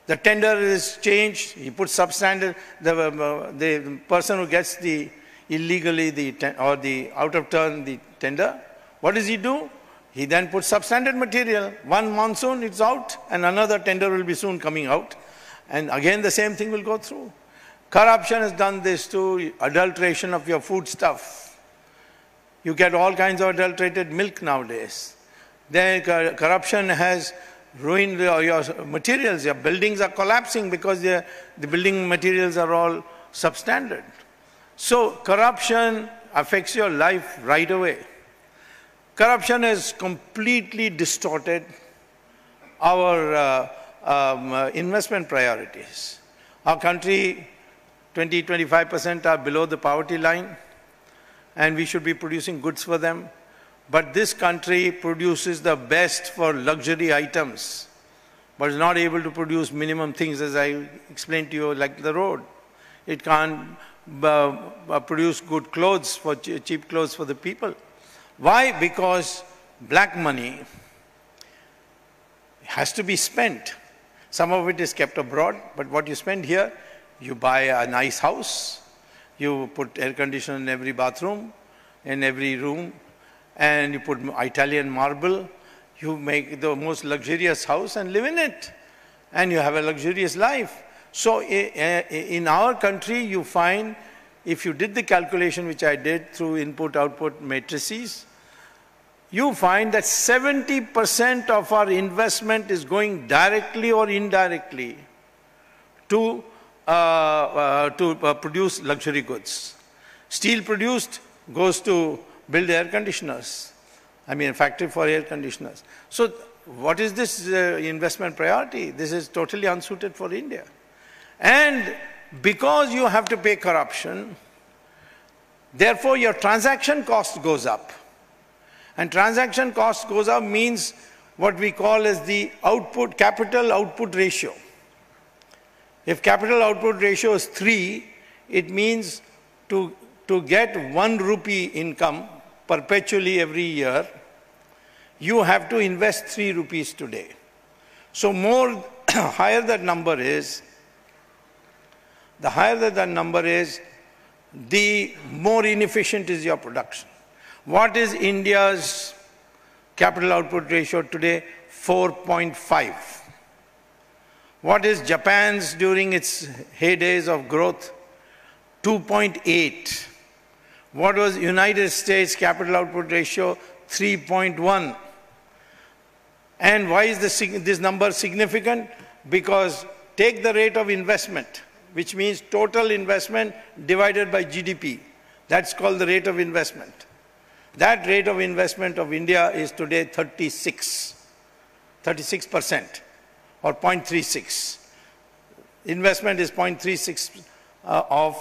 Speaker 1: The tender is changed, he puts substandard, the person who gets the illegally or the out of turn the tender, what does he do? He then puts substandard material. One monsoon it's out and another tender will be soon coming out. And again the same thing will go through. Corruption has done this to adulteration of your food stuff. You get all kinds of adulterated milk nowadays. Then corruption has ruined your materials. Your buildings are collapsing because the building materials are all substandard. So corruption affects your life right away. Corruption has completely distorted our investment priorities. Our country, 20–25% are below the poverty line, and we should be producing goods for them. But this country produces the best for luxury items, but is not able to produce minimum things, as I explained to you, like the road. It can't produce good clothes, cheap clothes for the people. Why? Because black money has to be spent. Some of it is kept abroad, but what you spend here, you buy a nice house, you put air conditioner in every bathroom, in every room, and you put Italian marble, you make the most luxurious house and live in it. And you have a luxurious life. So in our country, you find, if you did the calculation which I did through input-output matrices, you find that 70% of our investment is going directly or indirectly to produce luxury goods. Steel produced goes to build air conditioners. I mean, a factory for air conditioners. So what is this investment priority? This is totally unsuited for India. And because you have to pay corruption, therefore your transaction cost goes up. And transaction cost goes up means what we call as the capital output ratio. If capital output ratio is 3, it means to get 1 rupee income perpetually every year, you have to invest 3 rupees today. So higher that number is, the more inefficient is your production. What is India's capital output ratio today? 4.5. What is Japan's during its heydays of growth? 2.8. What was United States capital output ratio? 3.1. And why is this number significant? Because take the rate of investment, which means total investment divided by GDP. That's called the rate of investment. That rate of investment of India is today 36% or 0.36. Investment is 0.36 of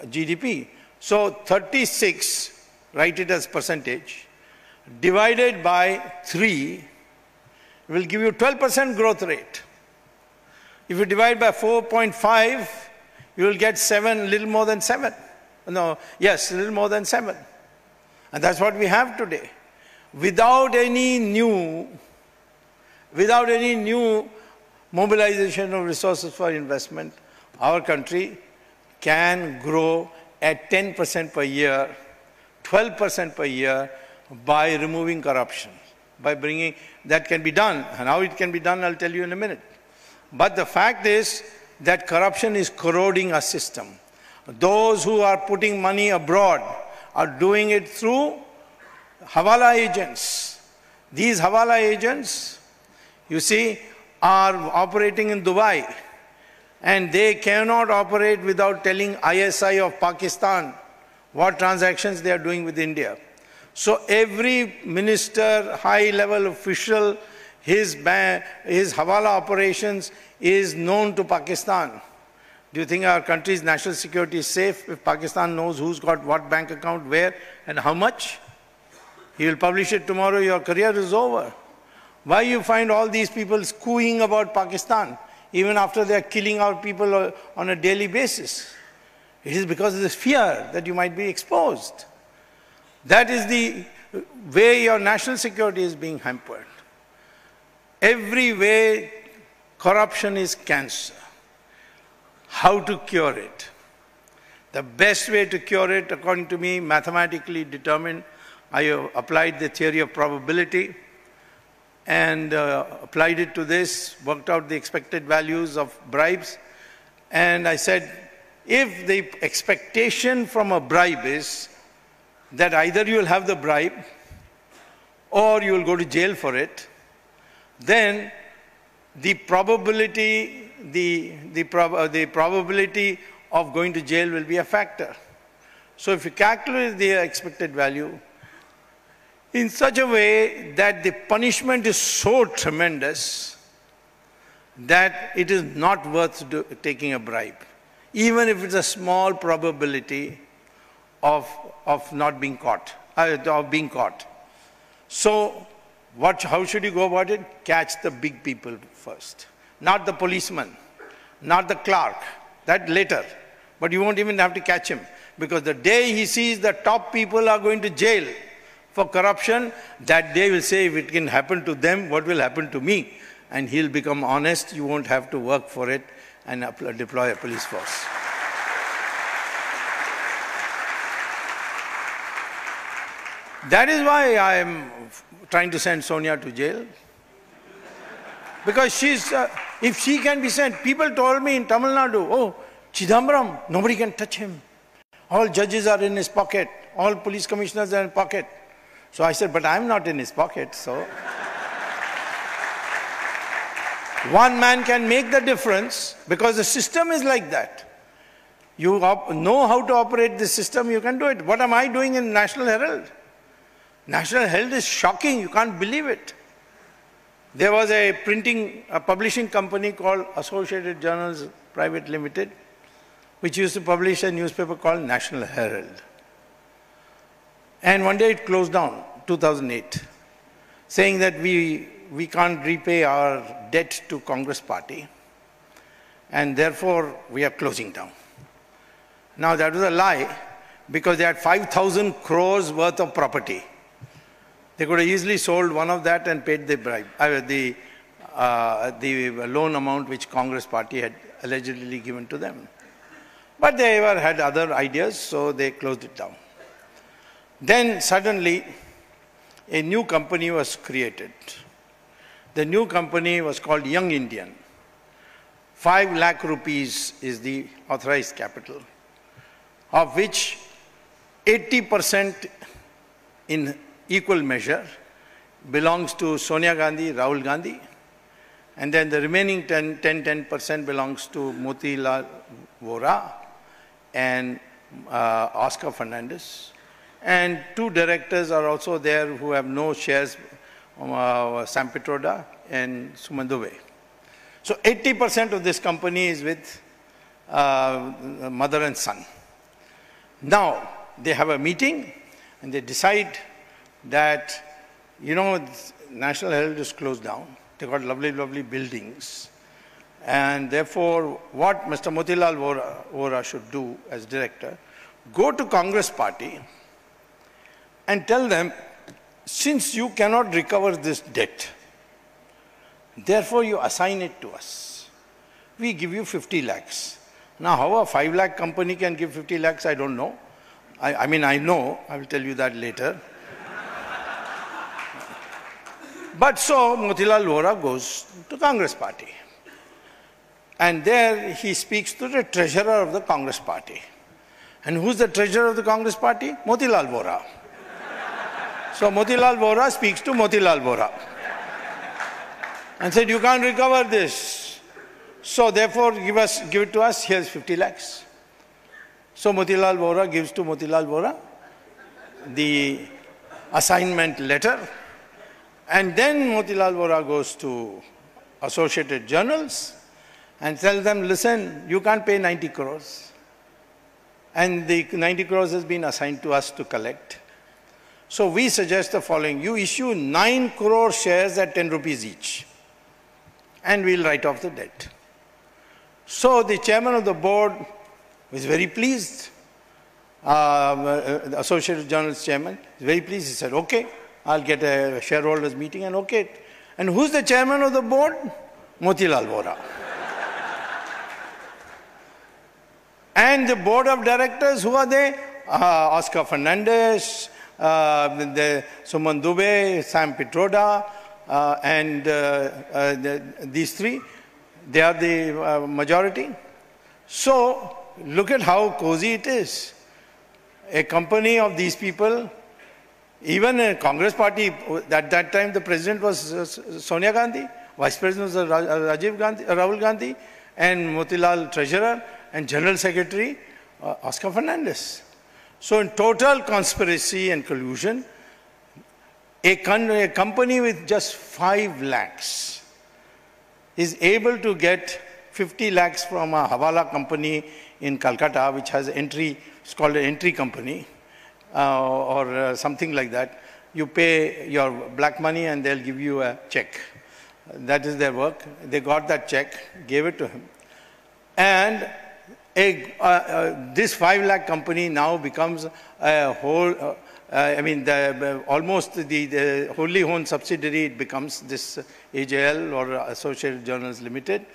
Speaker 1: GDP. So 36, write it as percentage, divided by 3 will give you 12% growth rate. If you divide by 4.5, you will get 7, little more than 7. No, yes, a little more than 7. And that's what we have today. Without any new mobilization of resources for investment, our country can grow at 10% per year, 12% per year by removing corruption, by bringing, that can be done. And how it can be done, I'll tell you in a minute. But the fact is that corruption is corroding our system. Those who are putting money abroad are doing it through Hawala agents. These Hawala agents, you see, are operating in Dubai, and they cannot operate without telling ISI of Pakistan what transactions they are doing with India. So every minister, high-level official, his Hawala operations is known to Pakistan. Do you think our country's national security is safe if Pakistan knows who's got what bank account, where, and how much? He will publish it tomorrow, your career is over. Why you find all these people cooing about Pakistan, even after they are killing our people on a daily basis? It is because of this fear that you might be exposed. That is the way your national security is being hampered. Every way, corruption is cancer. How to cure it? The best way to cure it, according to me, mathematically determined. I applied the theory of probability and applied it to this, worked out the expected values of bribes. And I said, if the expectation from a bribe is that either you will have the bribe or you will go to jail for it, then the probability of going to jail will be a factor. So if you calculate the expected value in such a way that the punishment is so tremendous that it is not worth taking a bribe, even if it's a small probability of not being caught, of being caught. So how should you go about it? Catch the big people first. Not the policeman, not the clerk, that later. But you won't even have to catch him, because the day he sees the top people are going to jail for corruption, that day will say, if it can happen to them, what will happen to me? And he'll become honest, you won't have to work for it and deploy a police force. That is why I am trying to send Sonia to jail. Because if she can be sent, people told me in Tamil Nadu, oh, Chidambaram, nobody can touch him. All judges are in his pocket. All police commissioners are in his pocket. So I said, but I'm not in his pocket, so. One man can make the difference because the system is like that. You know how to operate the system, you can do it. What am I doing in National Herald? National Herald is shocking, you can't believe it. There was a publishing company called Associated Journals Private Limited, which used to publish a newspaper called National Herald. And one day it closed down, 2008, saying that we can't repay our debt to Congress party, and therefore we are closing down. Now that was a lie, because they had 5,000 crores worth of property. They could have easily sold one of that and paid the bribe, the loan amount which Congress party had allegedly given to them. But they had other ideas, so they closed it down. Then suddenly, a new company was created. The new company was called Young Indian. 5 lakh rupees is the authorized capital, of which 80% in equal measure belongs to Sonia Gandhi, Rahul Gandhi, and then the remaining 10% belongs to Motilal Vora and Oscar Fernandez, and 2 directors are also there who have no shares, Sam Pitroda and Suman Dubey. So 80% of this company is with mother and son. Now, they have a meeting and they decide that, you know, National Herald is closed down. They've got lovely, lovely buildings. And therefore, what Mr. Motilal Vora should do as director, go to Congress party and tell them, since you cannot recover this debt, therefore you assign it to us. We give you 50 lakhs. Now, how a 5 lakh company can give 50 lakhs, I don't know. I mean, I know, I will tell you that later. But so, Motilal Vora goes to Congress party. And there he speaks to the treasurer of the Congress party. And who's the treasurer of the Congress party? Motilal Vora. So Motilal Vora speaks to Motilal Vora and said, you can't recover this. So therefore, give it to us, here's 50 lakhs. So Motilal Vora gives to Motilal Vora the assignment letter. And then Motilal Vora goes to Associated Journals and tells them, listen, you can't pay 90 crores. And the 90 crores has been assigned to us to collect. So we suggest the following, you issue 9 crore shares at 10 rupees each. And we'll write off the debt. So the chairman of the board was very pleased. The Associated Journals chairman is very pleased. He said, okay, I'll get a shareholders meeting and okay it. And who's the chairman of the board? Motilal Vora. And the board of directors, who are they? Oscar Fernandez, Suman Dubey, Sam Pitroda, and these 3. They are the majority. So, look at how cozy it is. A company of these people, even a Congress party, at that time the president was Sonia Gandhi, vice president was Rahul Gandhi, and Motilal treasurer, and general secretary Oscar Fernandez. So in total conspiracy and collusion, a company with just 5 lakhs is able to get 50 lakhs from a Hawala company in Calcutta, which has entry, it's called an entry company, or something like that. You pay your black money and they'll give you a check. That is their work. They got that check, gave it to him. And this 5 lakh company now becomes a whole, almost the wholly owned subsidiary, it becomes this AJL or Associated Journals Limited.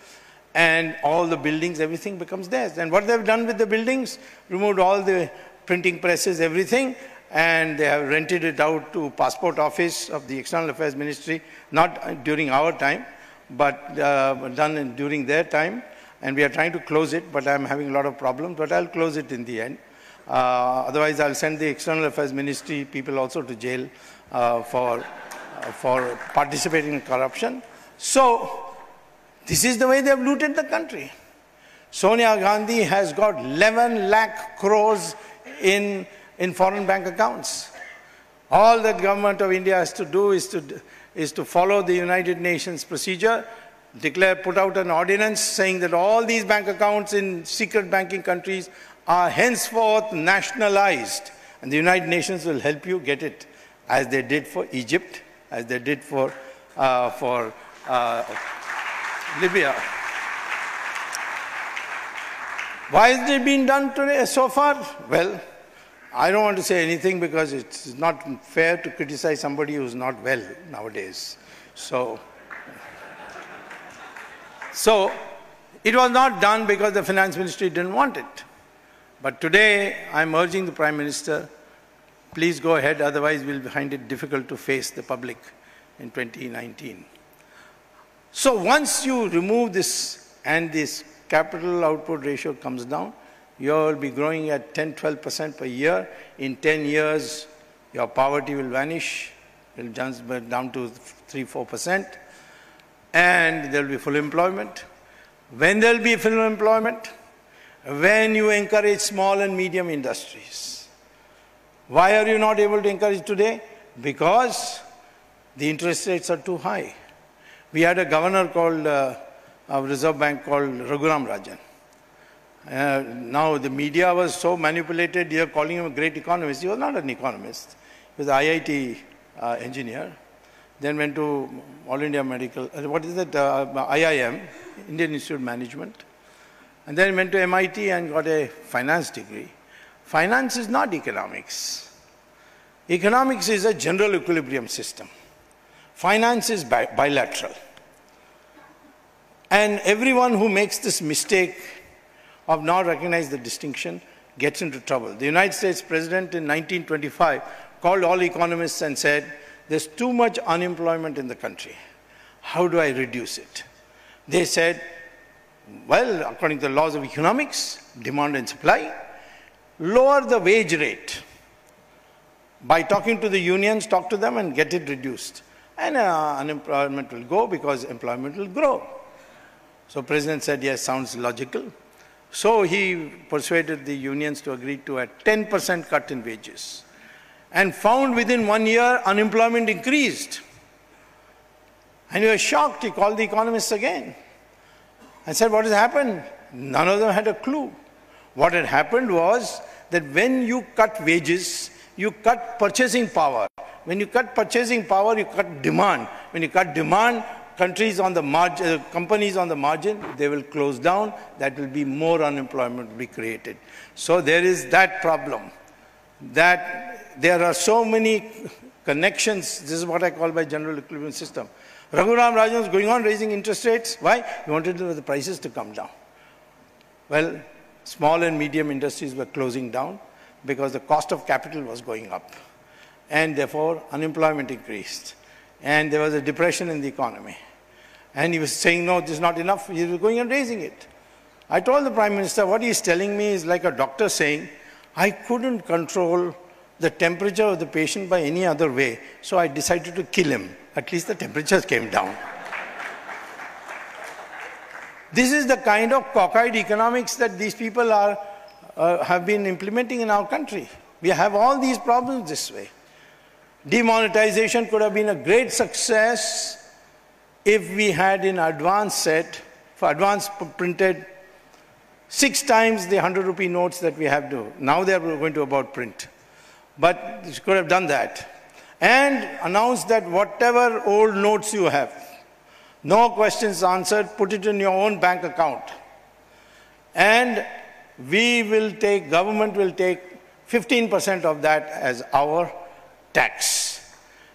Speaker 1: And all the buildings, everything becomes theirs. And what they've done with the buildings, removed all the printing presses, everything, and they have rented it out to Passport Office of the External Affairs Ministry, not during our time, but done during their time. And we are trying to close it, but I'm having a lot of problems, but I'll close it in the end. Otherwise, I'll send the External Affairs Ministry people also to jail for participating in corruption. So, this is the way they have looted the country. Sonia Gandhi has got 11 lakh crores in foreign bank accounts. All that government of India has to do is to follow the United Nations procedure, put out an ordinance saying that all these bank accounts in secret banking countries are henceforth nationalized. And the United Nations will help you get it, as they did for Egypt, as they did for Libya. Why has it been done today so far? Well, I don't want to say anything because it's not fair to criticize somebody who's not well nowadays. So it was not done because the finance ministry didn't want it. But today, I'm urging the Prime Minister, please go ahead, otherwise we'll find it difficult to face the public in 2019. So once you remove this and this capital output ratio comes down, you'll be growing at 10-12% per year. In 10 years, your poverty will vanish. It will jump down to 3-4%. And there will be full employment. When there will be full employment? When you encourage small and medium industries. Why are you not able to encourage today? Because the interest rates are too high. We had a governor called, of Reserve Bank called Raghuram Rajan. Now the media was so manipulated, they are calling him a great economist. He was not an economist. He was an IIT engineer. Then went to All India Medical, IIM, Indian Institute of Management. And then went to MIT and got a finance degree. Finance is not economics. Economics is a general equilibrium system. Finance is bilateral. And everyone who makes this mistake of not recognizing the distinction gets into trouble. The United States President in 1925 called all economists and said, there's too much unemployment in the country. How do I reduce it? They said, well, according to the laws of economics, demand and supply, lower the wage rate. By talking to the unions, talk to them and get it reduced. And unemployment will go because employment will grow. So President said, yes, sounds logical. So he persuaded the unions to agree to a 10% cut in wages. And found within 1 year, unemployment increased. And he was shocked. He called the economists again and said, what has happened? None of them had a clue. What had happened was that when you cut wages, you cut purchasing power. When you cut purchasing power, you cut demand. When you cut demand, countries on the margin, companies on the margin, they will close down. That will be more unemployment will be created. So there is that problem. That there are so many connections. This is what I call by general equilibrium system. Raghuram Rajan was going on raising interest rates. Why? He wanted the prices to come down. Well, small and medium industries were closing down because the cost of capital was going up. And therefore, unemployment increased. And there was a depression in the economy. And he was saying, no, this is not enough. He was going on raising it. I told the Prime Minister, what he's telling me is like a doctor saying, I couldn't control the temperature of the patient by any other way, so I decided to kill him. At least the temperatures came down. This is the kind of cockeyed economics that these people have been implementing in our country. We have all these problems this way. Demonetization could have been a great success if we had in advance printed 6 times the 100 rupee notes that we have to. Now they are going to about print. But you could have done that. And announced that whatever old notes you have, no questions answered, put it in your own bank account. And government will take 15% of that as our tax.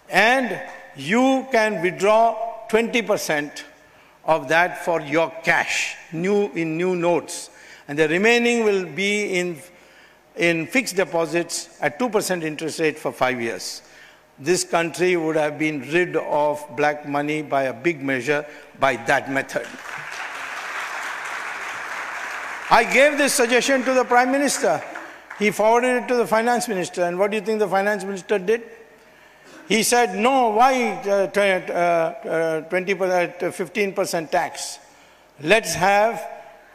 Speaker 1: And you can withdraw 20% of that for your cash, in new notes. And the remaining will be in fixed deposits at 2% interest rate for 5 years. This country would have been rid of black money by a big measure by that method. I gave this suggestion to the Prime Minister. He forwarded it to the Finance Minister. And what do you think the Finance Minister did? He said, no, why 15% tax? Let's have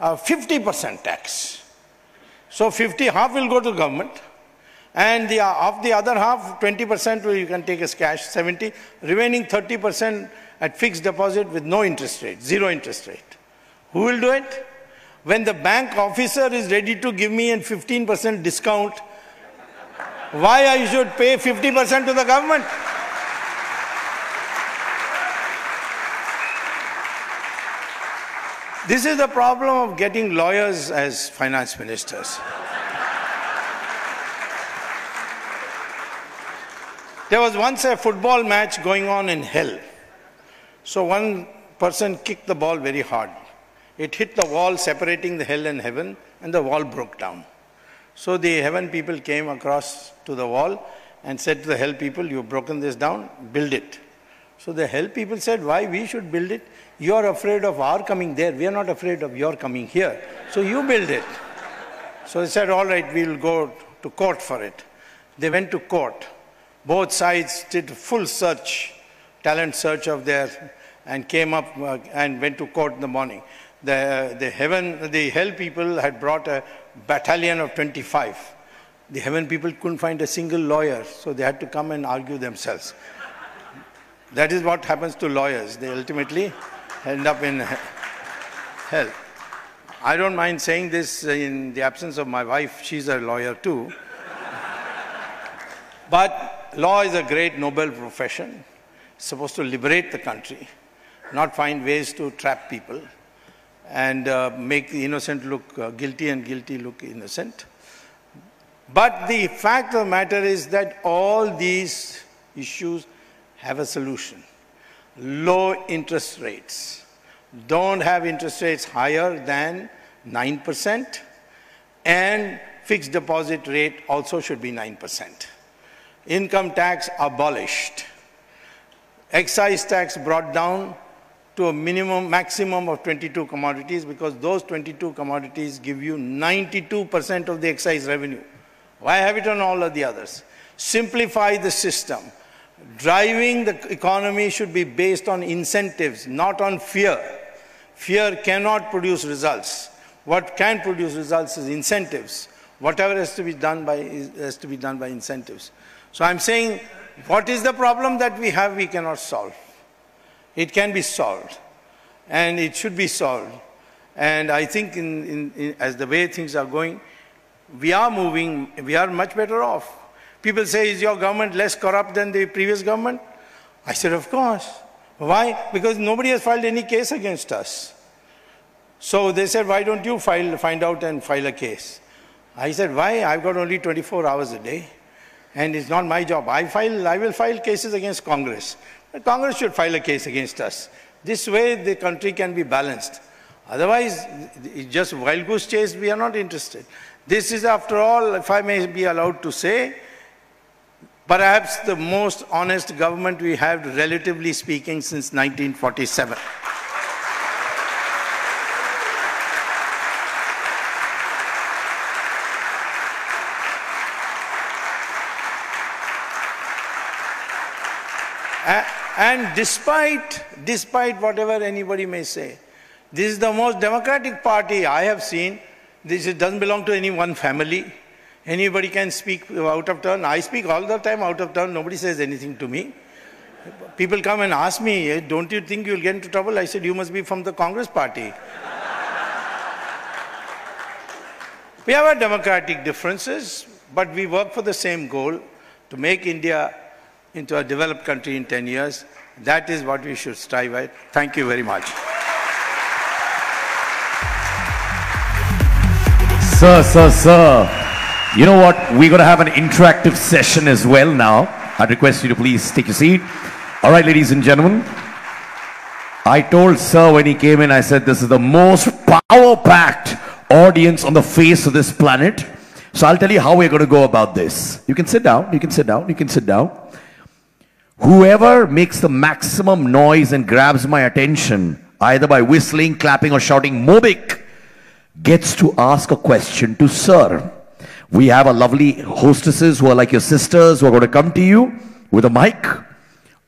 Speaker 1: 50% tax. So half will go to government. And of the other half, 20% you can take as cash, 70. Remaining 30% at fixed deposit with no interest rate, 0 interest rate. Who will do it? When the bank officer is ready to give me a 15% discount, why I should pay 50% to the government? This is the problem of getting lawyers as finance ministers. There was once a football match going on in hell. So one person kicked the ball very hard. It hit the wall separating the hell and heaven, and the wall broke down. So the heaven people came across to the wall and said to the hell people, you've broken this down, build it. So the hell people said, why we should build it? You are afraid of our coming there. We are not afraid of your coming here. So you build it. So they said, all right, we'll go to court for it. They went to court. Both sides did full search, talent search of theirs, and came up and went to court in the morning. The hell people had brought a battalion of 25. The heaven people couldn't find a single lawyer, so they had to come and argue themselves. That is what happens to lawyers. They ultimately end up in hell. I don't mind saying this in the absence of my wife. She's a lawyer too. But law is a great noble profession. It's supposed to liberate the country, not find ways to trap people and make the innocent look guilty and guilty look innocent. But the fact of the matter is that all these issues have a solution. Low interest rates. Don't have interest rates higher than 9%, and fixed deposit rate also should be 9%. Income tax abolished. Excise tax brought down to a maximum of 22 commodities, because those 22 commodities give you 92% of the excise revenue. Why have it on all of the others? Simplify the system. Driving the economy should be based on incentives, not on fear. Fear cannot produce results. What can produce results is incentives. Whatever has to be done has to be done by incentives. So I'm saying, what is the problem that we have we cannot solve? It can be solved, and it should be solved. And I think as the way things are going, we are moving, we are much better off. People say, is your government less corrupt than the previous government? I said, of course. Why? Because nobody has filed any case against us. So they said, why don't you find out and file a case? I said, why? I've got only 24 hours a day, and it's not my job. I will file cases against Congress. But Congress should file a case against us. This way the country can be balanced. Otherwise, it's just wild goose chase, we are not interested. This is, after all, if I may be allowed to say, perhaps the most honest government we have, relatively speaking, since 1947. And despite whatever anybody may say, this is the most democratic party I have seen. This doesn't belong to any one family. Anybody can speak out of turn. I speak all the time out of turn. Nobody says anything to me. People come and ask me, don't you think you'll get into trouble? I said, you must be from the Congress party. We have our democratic differences, but we work for the same goal, to make India into a developed country in 10 years. That is what we should strive at. Thank you very much.
Speaker 2: Sir. You know what? We're going to have an interactive session as well now. I'd request you to please take your seat. All right, ladies and gentlemen. I told Sir when he came in, I said, this is the most power-packed audience on the face of this planet. So I'll tell you how we're going to go about this. You can sit down. You can sit down. You can sit down. Whoever makes the maximum noise and grabs my attention, either by whistling, clapping, or shouting Mobik, gets to ask a question to Sir. We have a lovely hostesses who are like your sisters, who are going to come to you with a mic.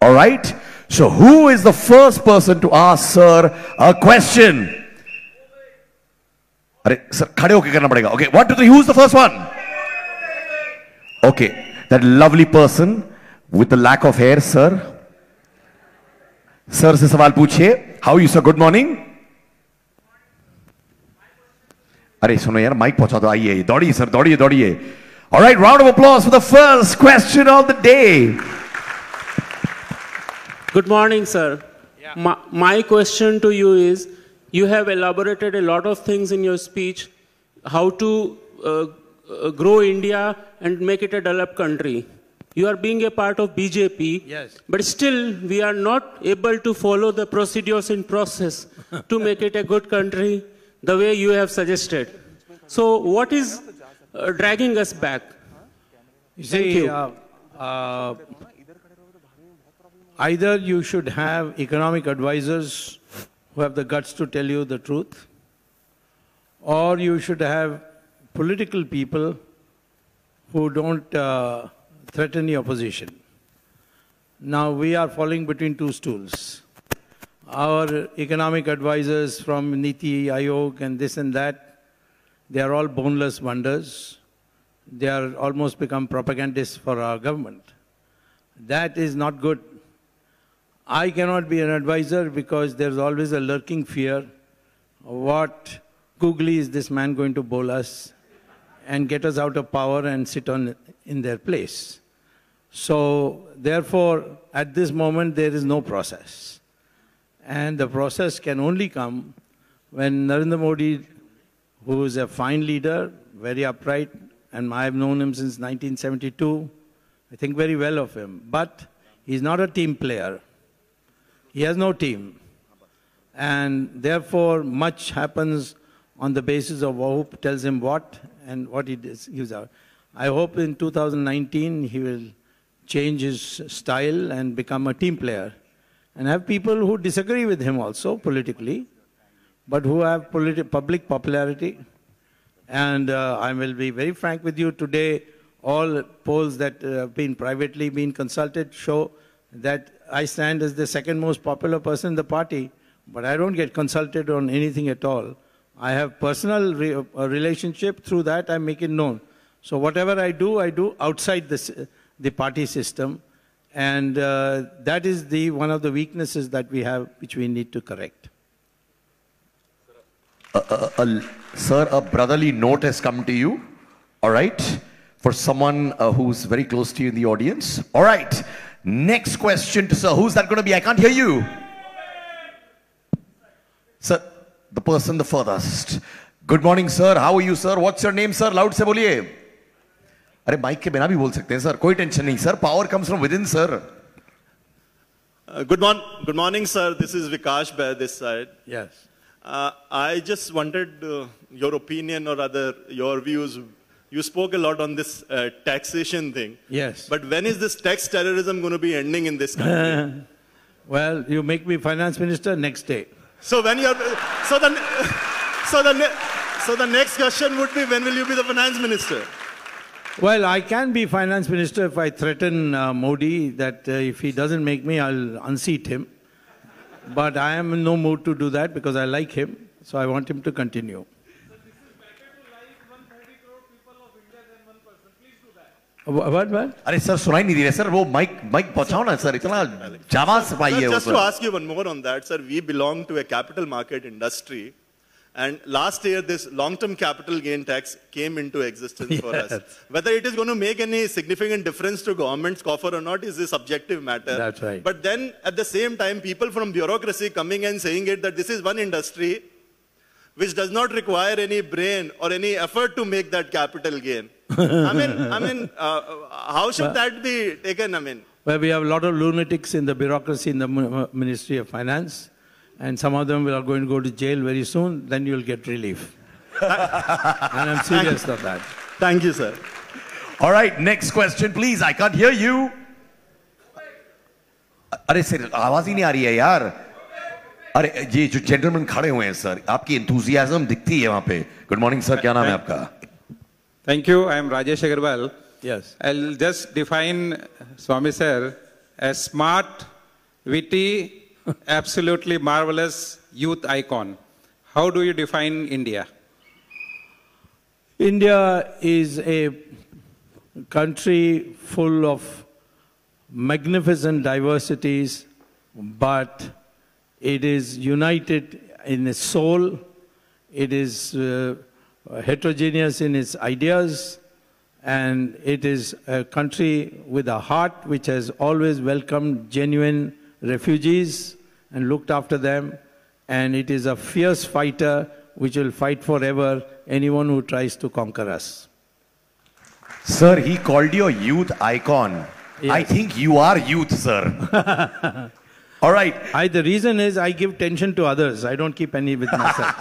Speaker 2: All right? So who is the first person to ask Sir a question? Sir, okay, 1, 2, 3, who's the first one? Okay, that lovely person with the lack of hair, Sir. Sir se sawal puchiye. How are you, sir? Good morning. अरे सुनो यार mic पहुंचा दो आइए दौड़िए sir दौड़िए all right, round of applause for the first question of the day.
Speaker 3: Good morning, sir. Yeah. My question to you is, you have elaborated a lot of things in your speech, how to grow India and make it a developed country. You are being a part of BJP,
Speaker 1: yes,
Speaker 3: but still we are not able to follow the procedures in process to make it a good country the way you have suggested. So what is dragging us back?
Speaker 1: You see, either you should have economic advisors who have the guts to tell you the truth, or you should have political people who don't threaten the opposition. Now we are falling between two stools. Our economic advisors from Niti Aayog and this and that, they are all boneless wonders, they are almost become propagandists for our government. That is not good. I cannot be an advisor because there's always a lurking fear. What googly is this man going to bowl us and get us out of power and sit in their place? So, therefore, at this moment, there is no process. And the process can only come when Narendra Modi, who is a fine leader, very upright, and I have known him since 1972, I think very well of him. But he's not a team player. He has no team. And therefore, much happens on the basis of who tells him what and what he gives out. I hope in 2019 he will change his style and become a team player. And have people who disagree with him also politically, but who have public popularity. And I will be very frank with you today, all polls that have been privately been consulted show that I stand as the second most popular person in the party, but I don't get consulted on anything at all. I have personal relationship. Through that, I make it known. So whatever I do outside the party system. And that is one of the weaknesses that we have, which we need to correct.
Speaker 2: Sir, a brotherly note has come to you, all right, for someone who's very close to you in the audience. All right, next question to sir. Who's that going to be? I can't hear you. Sir, the person the furthest. Good morning, sir. How are you, sir? What's your name, sir? Loud se boliye. अरे mic के बिना भी बोल सकते हैं sir, कोई tension नहीं sir. Power comes from within, sir.
Speaker 4: Good morning, sir. This is Vikash by this side.
Speaker 1: Yes.
Speaker 4: I just wanted your opinion or rather your views. You spoke a lot on this taxation thing.
Speaker 1: Yes.
Speaker 4: But when is this tax terrorism going to be ending in this country?
Speaker 1: Well, you make me finance minister next day.
Speaker 4: So when you're, so the next question would be, when will you be the finance minister?
Speaker 1: Well, I can be finance minister if I threaten Modi that if he doesn't make me, I'll unseat him. But I am in no mood to do that because I like him, so I want him to continue. What?
Speaker 2: अरे sir सुनाई नहीं दे रहा sir, वो mic पहुंचाओ ना sir, इतना जावा सफाई है.
Speaker 4: Just to ask you one more on that, sir, we belong to a capital market industry. And last year, this long-term capital gain tax came into existence for us. Whether it is going to make any significant difference to government's coffer or not is a subjective matter.
Speaker 1: That's right.
Speaker 4: But then, at the same time, people from bureaucracy coming and saying it that this is one industry which does not require any brain or any effort to make that capital gain. I mean, how should that be taken?
Speaker 1: Well, we have a lot of lunatics in the bureaucracy in the Ministry of Finance. And some of them are going to go to jail very soon, then you'll get relief. And I'm serious of that.
Speaker 4: Thank you, sir.
Speaker 2: All right, next question, please. I can't hear you. अरे sir आवाज ही नहीं आ रही है यार. अरे ये जो gentleman खड़े हुए हैं सर, आपकी enthusiasm दिखती है वहाँ पे. Good morning, sir. क्या नाम है आपका?
Speaker 5: Thank you. I am Rajesh Agarwal.
Speaker 1: Yes.
Speaker 5: I'll just define Swami sir as smart, witty, absolutely marvelous youth icon. How do you define India?
Speaker 1: India is a country full of magnificent diversities, but it is united in its soul. It is heterogeneous in its ideas, and it is a country with a heart which has always welcomed genuine refugees and looked after them, and it is a fierce fighter which will fight forever anyone who tries to conquer us.
Speaker 2: Sir, he called you a youth icon. Yes. I think you are youth, sir. All right.
Speaker 1: The reason is I give tension to others. I don't keep any with myself.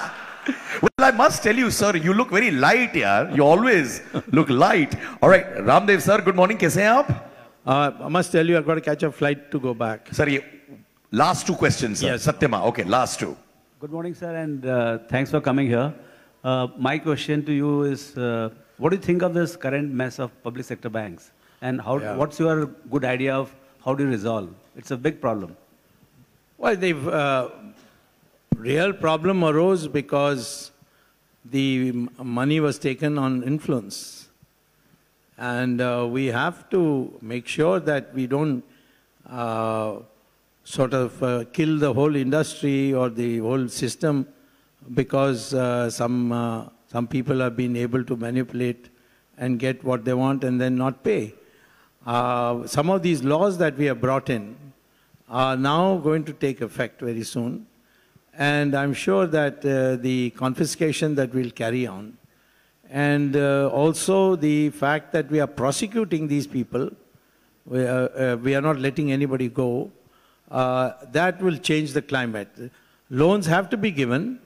Speaker 2: Well, I must tell you, sir, you look very light, yaar. You always look light. All right, Ramdev, sir, good morning. Kaise hain aap?
Speaker 1: I must tell you, I've got to catch a flight to go back.
Speaker 2: Sir, last two questions, sir.
Speaker 1: Yes.
Speaker 2: Satyama, okay, last two.
Speaker 6: Good morning, sir, and thanks for coming here. My question to you is, what do you think of this current mess of public sector banks? And what's your good idea of how do you resolve? It's a big problem.
Speaker 1: Well, the real problem arose because the money was taken on influence. And we have to make sure that we don't sort of kill the whole industry or the whole system because some people have been able to manipulate and get what they want and then not pay. Some of these laws that we have brought in are now going to take effect very soon. And I'm sure that the confiscation that we'll carry on, and also the fact that we are prosecuting these people, we are not letting anybody go, that will change the climate. Loans have to be given,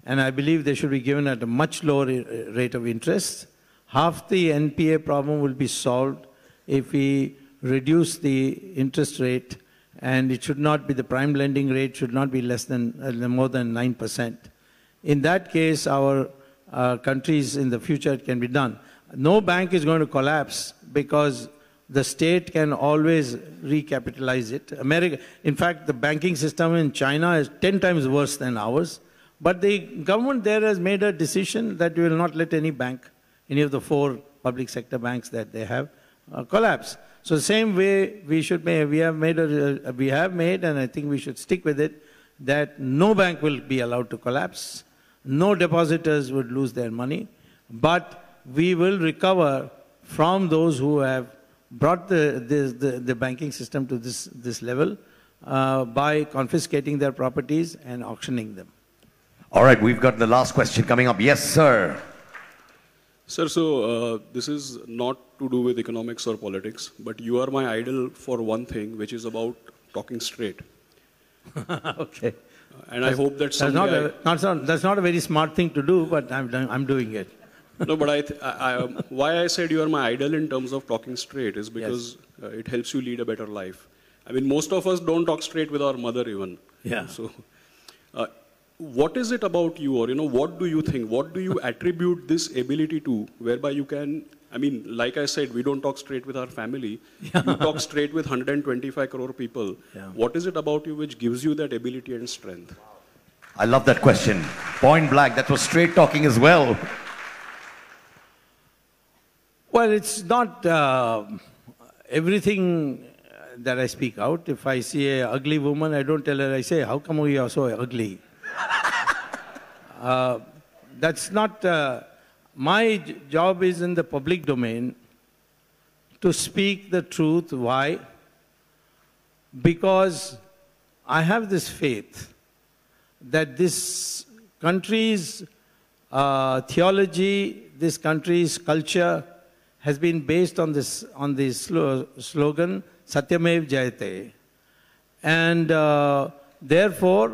Speaker 1: and I believe they should be given at a much lower rate of interest. Half the NPA problem will be solved if we reduce the interest rate, and it should not be, the prime lending rate should not be less than, more than 9%. In that case, our countries in the future it can be done. No bank is going to collapse because the state can always recapitalize it. In fact, the banking system in China is 10 times worse than ours. But the government there has made a decision that we will not let any bank, any of the 4 public sector banks that they have, collapse. So the same way we have made, and I think we should stick with it, that no bank will be allowed to collapse. No depositors would lose their money, but we will recover from those who have brought the banking system to this level by confiscating their properties and auctioning them.
Speaker 2: All right, we've got the last question coming up. Yes, sir.
Speaker 7: Sir, so this is not to do with economics or politics, but you are my idol for one thing, which is about talking straight.
Speaker 1: Okay.
Speaker 7: And I hope that someday...
Speaker 1: That's not a very smart thing to do, but I'm doing it.
Speaker 7: No, but why I said you are my idol in terms of talking straight is because it helps you lead a better life. I mean, most of us don't talk straight with our mother even.
Speaker 1: Yeah.
Speaker 7: So, what is it about you, or what do you think? What do you attribute this ability to, whereby you can? I mean, like I said, we don't talk straight with our family. Yeah. You talk straight with 125 crore people. Yeah. What is it about you which gives you that ability and strength?
Speaker 2: I love that question. Point blank. That was straight talking as well.
Speaker 1: Well, it's not everything that I speak out. If I see an ugly woman, I don't tell her, I say, how come you are so ugly? That's not... my job is in the public domain to speak the truth. Why? Because I have this faith that this country's theology, this country's culture has been based on this slogan, Satyamev Jayate. And therefore,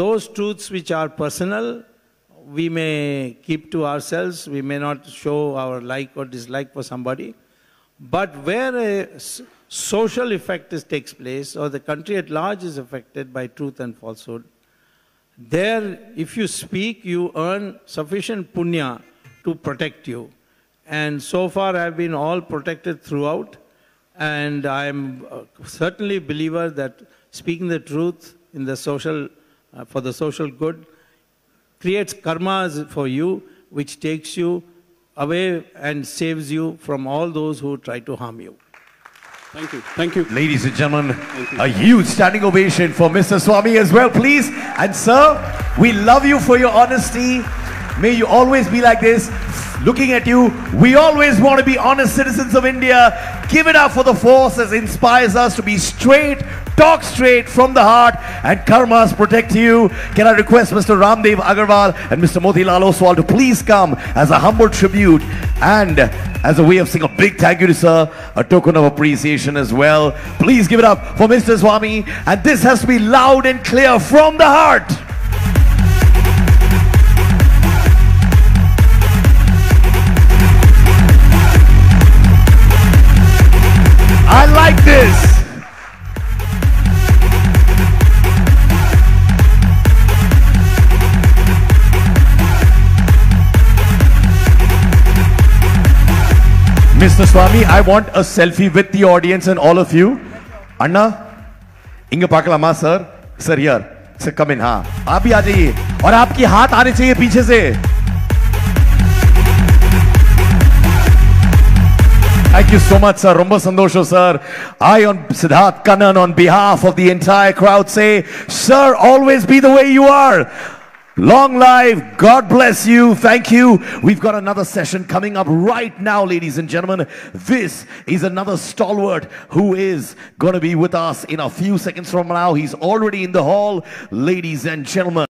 Speaker 1: those truths which are personal, we may keep to ourselves, we may not show our like or dislike for somebody. But where a social effect takes place, or the country at large is affected by truth and falsehood, there, if you speak, you earn sufficient punya to protect you. And so far, I've been all protected throughout. And I'm certainly a believer that speaking the truth in the social, for the social good, creates karmas for you, which takes you away and saves you from all those who try to harm you.
Speaker 7: Thank you. Thank you.
Speaker 2: Ladies and gentlemen, a huge standing ovation for Mr. Swamy as well, please. And sir, we love you for your honesty. May you always be like this. Looking at you, we always want to be honest citizens of India. Give it up for the force that inspires us to be straight, talk straight from the heart, and karmas protect you. Can I request Mr. Ramdev Agarwal and Mr. Motilal Oswal to please come as a humble tribute and as a way of saying a big thank you to sir, a token of appreciation as well. Please give it up for Mr. Swamy, and this has to be loud and clear from the heart. I like this. Mr. Swamy, I want a selfie with the audience and all of you. Anna, Inga Pakalama, sir. Sir, here. Sir, come in. हाँ, आप भी आ जाइए. और आपकी हाथ आने चाहिए पीछे से. Thank you so much, sir. Romba sandosho, sir. I, on Siddharth Kannan, on behalf of the entire crowd, say, sir, always be the way you are. Long life. God bless you. Thank you. We've got another session coming up right now, ladies and gentlemen. This is another stalwart who is going to be with us in a few seconds from now. He's already in the hall, ladies and gentlemen.